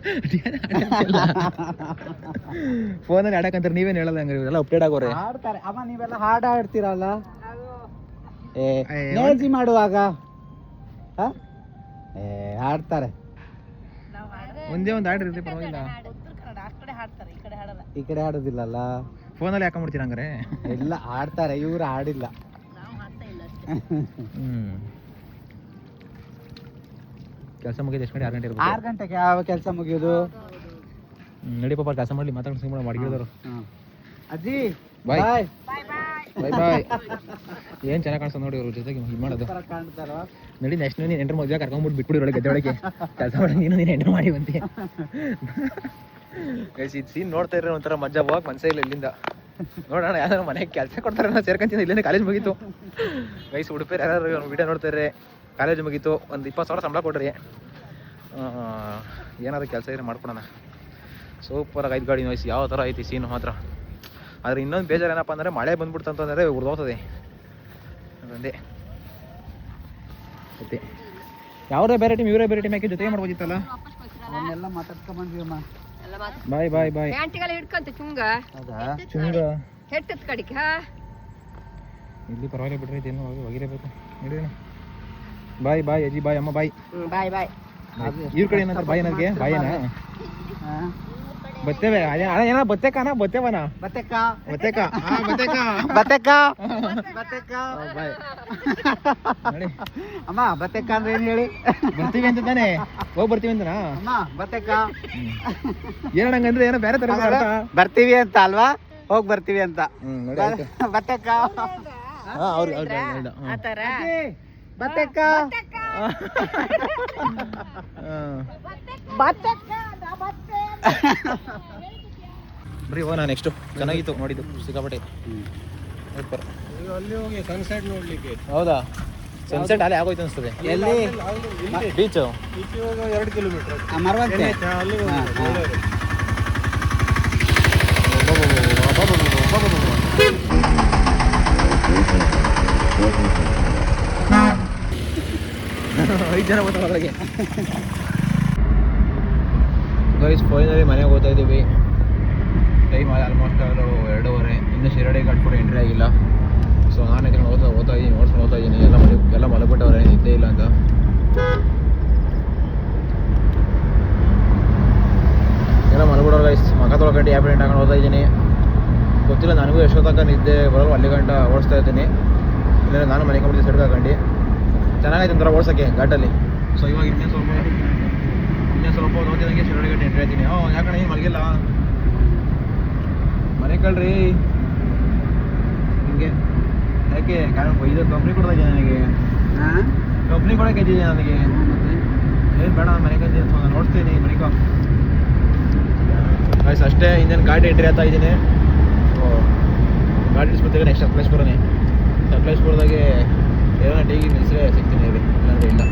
A: ಫೋನಲ್ಲಿ ಆಡಕಂತಾರೆ, ನೀವೇನು ಹೇಳಲ್ಲ ಹಂಗಾರೆ? ಇವರೆಲ್ಲ ಅಪ್ಡೇಟ್ ಆಗೋರೆ
B: ಹಾಡ್ತಾರೆ. ಅಮ್ಮ ನೀವೆಲ್ಲ ಹಾಡು ಹಾಡ್ತೀರಲ್ಲ ನೇಜಿ ಮಾಡುವಾಗ? ಹಾಡ್ತಾರೆ.
A: ಒಂದೇ ಒಂದು ಹಾಡು ಇರುತ್ತೆ ಪರವಾಗಿಲ್ಲ.
B: ಈ ಕಡೆ ಹಾಡೋದಿಲ್ಲಲ್ಲ.
A: ಫೋನಲ್ಲಿ ಹಾಕೊಂಡ್ಬಿಡ್ತೀರ ಹಂಗಾರೆ?
B: ಇಲ್ಲ ಹಾಡ್ತಾರೆ, ಇವ್ರು ಹಾಡಿಲ್ಲ.
A: ಕೆಲಸ ಮುಗಿದು ಎಷ್ಟು ಗಂಟೆ? 6 ಗಂಟೆ ಇರ್ಬೇಕು.
B: 6 ಗಂಟೆಗೆ ಯಾವ ಕೆಲಸ ಮುಗಿಯೋದು?
A: ನಡಿ ಪಾಪ ಕೆಲಸ ಮಾಡ್ಲಿ, ಮಾತಾಡ್ಸಿ ಮಾಡಿದ್ರು.
B: ಅಜ್ಜಿ
A: ಬಾಯ್.
B: ಬಾಯ್.
A: ಬಾಯ್ ಬಾಯ್. ಏನು ಚೆನ್ನಾಗಿ ಕಾಣಿಸ್ತದೆ ನೋಡಿ ಅವ್ರ ಜೊತೆಗೆ ಇದು ಮಾಡೋದು.
B: ಕಾಣ್ತಾರೋ
A: ನಡಿ ನೆಕ್ಸ್ಟ್ ನೀನು ಎಂಟ್ರ್ ಮದುವೆ ಕರ್ಕೊಂಡ್ಬಿಟ್ಟು ಬಿಟ್ಬಿಡಿ ಒಳಗೆ ಗದ್ದೆ ಒಳಗೆ ಕೆಲಸ ಮಾಡಿ ನೀನು ಎಂಟ್ರ್ ಮಾಡಿ ಬಂತಿ. ಗೈಸ್ ಇದು ಸೀನ್ ನೋಡ್ತಾ ಇದ್ರೆ ಒಂಥರ ಮಜಾ, ಹೋಗಕ್ಕೆ ಮನಸ್ಸೇ ಇಲ್ಲ ಇಲ್ಲಿಂದ. ನೋಡೋಣ ಯಾರು ಮನೆಗೆ ಕೆಲಸ ಕೊಡ್ತಾರೆ ನಾವು ಸೇರ್ಕೊಂತೀನಿ. ಇಲ್ಲೇ ಕಾಲೇಜ್ ಮುಗೀತು ಗೈಸ್. ಉಡುಪಿಯರು ಯಾರು ವಿಡಿಯೋ ನೋಡ್ತಾರೆ, ಕಾಲೇಜ್ ಮುಗೀತು, ಒಂದು 20,000 ಸಂಬಳ ಕೊಡ್ರಿ, ಏನಾದ್ರು ಕೆಲಸ ಇದ್ರೆ ಮಾಡ್ಕೊಡೋಣ. ಸೂಪರಾಗಿ ಐದು ಗಾಡಿ ನೋಯ್ಸಿ ಯಾವ ಥರ ಐತಿ ಸೀನು ಮಾತ್ರ. ಆದರೆ ಇನ್ನೊಂದು ಬೇಜಾರು ಏನಪ್ಪ ಅಂದರೆ ಮಳೆ ಬಂದ್ಬಿಡ್ತು ಅಂತಂದರೆ ಉರ್ದೋಗ್ತದೆ ಅದೊಂದೇ. ಮತ್ತೆ ಯಾವ್ದೇ ಬೇರೆ ಟೀಮ್ ಇವರೇ ಬೇರೆ ಟೀಮ್ ಯಾಕೆ ಜೊತೆಗೆ ಮಾಡ್ಬೋದಿತ್ತಲ್ಲ.
B: ಅವನ್ನೆಲ್ಲ ಮಾತಾಡ್ಕೊಂಬಂದ್ವಿ ಅಮ್ಮ.
A: ಬಾಯ್ ಬಾಯ್ ಬಾಯ್.
F: ಪ್ಯಾಂಟಿಗೆಲ್ಲ ಹಿಡ್ಕಂತ ಚುಂಗ
B: ಹೌದಾ
A: ಚುಂಗ
F: ಹೆಟ್ಟದ ಕಡಿಕೆ ಹಾ
A: ಇಲ್ಲಿ ಪರವಾಗಿಲ್ಲ ಬಿಡ್ರಿ, ಇದೇನು ಒಗಿಲೇಬೇಕು. ನಡೀನ ಬಾಯ್ ಬಾಯ್ ಅಜ್ಜಿ ಬಾಯ್, ಅಮ್ಮ ಬಾಯ್.
F: ಬಾಯ್ ಬಾಯ್.
A: ಇವ್ರ ಕಡೆ ಏನಂತಾರೆ ಬಾಯ್ ಅನ್ನೋದಕ್ಕೆ? ಬಾಯೇನಾ
B: ಹಾಂ
A: ಬತ್ತೇವೆ ಏನ ಬತ್ತೇಕಾನ ಬತ್ತೇವನ
B: ಬತ್ತೆಕ್ಕ
A: ಬತ್ತೇಕ ಬತ್ತೇಕ
B: ಬತ್ತೆಕ್ಕ ಬತ್ತೆಕ್ಕ
A: ಬಾಯ್. ನೋಡಿ
B: ಅಮ್ಮ ಬತ್ತೆಕ್ಕ ಅಂದ್ರೆ ಏನು ಹೇಳಿ?
A: ಬರ್ತೀವಿ ಅಂತ ತಾನೆ, ಹೋಗಿ ಬರ್ತೀವಿ ಅಂತನಾ?
B: ಅಮ್ಮ ಬತ್ತೆಕ್ಕ
A: ಏನೋ ನಂಗಂದ್ರೆ ಏನೋ ಬೇರೆ ತರ ಅರ್ಥ.
B: ಬರ್ತೀವಿ ಅಂತ ಅಲ್ವಾ? ಹೋಗಿ ಬರ್ತೀವಿ ಅಂತ.
A: ನೋಡಿ ಆಯ್ತು.
B: ಬತ್ತೆಕ್ಕ
A: ಅವ್ರು
F: ಆತರ
B: ಬತ್ತೆಕ್ಕ
A: ಬರೀ ಹೋಗೋಣ ನೆಕ್ಸ್ಟು. ಚೆನ್ನಾಗಿತ್ತು ನೋಡಿದ್ದು ಸಿಕ್ಕಾಪಟ್ಟೆ ಸೂಪರ್.
E: ಅಲ್ಲಿ ಹೋಗಿ ಸನ್ಸೆಟ್ ನೋಡ್ಲಿಕ್ಕೆ.
A: ಹೌದಾ? ಸನ್ಸೆಟ್ ಅಲ್ಲೇ ಆಗೋಯ್ತು ಅನಿಸ್ತದೆ.
B: ಎಲ್ಲಿ?
A: Beach
E: 2 kilometre
B: Maravanthe.
E: ಅಲ್ಲಿ
A: ಐದು ಜನ ಬರ್ತಾರೆ ಒಳಗೆ. ಗೈಸ್ ಫೈನಲಿ ಮನೆಗೆ ಹೋಗ್ತಾ ಇದ್ದೀವಿ. Time almost 2:30. ಇನ್ನೂ ಶಿರಡಿ ಘಾಟ್ ಕೂಡ ಎಂಟ್ರಿ ಆಗಿಲ್ಲ. ಸೊ ನಾನು ಇದನ್ನು ಓದ್ತಾ ಇದ್ದೀನಿ, ನೋಡ್ಸ್ಕೊಂಡು ಓದ್ತಾ ಇದ್ದೀನಿ. ಎಲ್ಲ ಮಲಗ್ಬಿಟ್ಟವ್ರೆ, ನಿದ್ದೆ ಇಲ್ಲ ಅಂತ. ಎಲ್ಲ ಮಲಗ್ಬಿಡೋರು ಗೈಸ್. ಮಗ ತೊಳ್ಕೊಂಡು ಆ್ಯಪ್ ಎಂಟ್ ಹಾಕೊಂಡು ಓದ್ತಾ ಇದ್ದೀನಿ. ಗೊತ್ತಿಲ್ಲ ನನಗೂ ಎಷ್ಟೊತ್ತಂಕ ನಿದ್ದೆ ಬರೋಲ್ಲ, ಅಲ್ಲಿ ಗಂಟ ಓಡಿಸ್ತಾ ಇದ್ದೀನಿ. ಇಲ್ಲ ನಾನು ಮನೆ ಕಂಬಿಟ್ಟು ಸೈಡ್ಗೆ ಹಾಕೊಂಡು ಚೆನ್ನಾಗೈತೆ ಒಂಥರ ಓಡ್ಸೋಕ್ಕೆ ಘಾಟಲ್ಲಿ. ಸೊ ಇವಾಗ ಇನ್ನೂ ಸ್ವಲ್ಪ ನೋಡ್ತಿದ್ದಂಗೆ ಶಿರಡಿ ಘಾಟ್ ಎಂಟ್ರಿ ಆಯ್ತೀನಿ. ಯಾಕಂದ್ರೆ ಏನು ಮಲಗಿಲ್ಲ ಮನೆ ಕಳ್ರಿ ಹಿಂಗೆ. ಯಾಕೆ ಕಾರಣ ಇದು ಕಂಪ್ನಿ ಕೊಡ್ತಾ ಇದ್ದೀನಿ ನನಗೆ, ಕಂಪ್ನಿ ಕೊಡೋಕೆ ಇದ್ದೀನಿ ನನಗೆ. ಏನು ಬೇಡ ಮನೆ ಕಳ್ತೀನಿ ಅಂತ ನಾನು ನೋಡ್ತೀನಿ ಮನೆಗೆ ಗೈಸ್. ಅಷ್ಟೇ ಇನ್ನೇನು ಘಾಟ್ ಎಂಟ್ರಿ ಆಗ್ತಾ ಇದ್ದೀನಿ. ಘಾಟ್ ಇಳಿಸ್ಬಿಡ್ತೀವಿ ನೆಕ್ಸ್ಟ್ ಸಕಲೇಶ್ಪುರನೇ. ಸಕಲೇಶ್ಪುರದಾಗೆ ಏನೋ ಟೀಗಿ ನಿಲ್ಸೇ ಸಿಗ್ತೀನಿ, ಇಲ್ಲಾಂದರೆ ಇಲ್ಲ.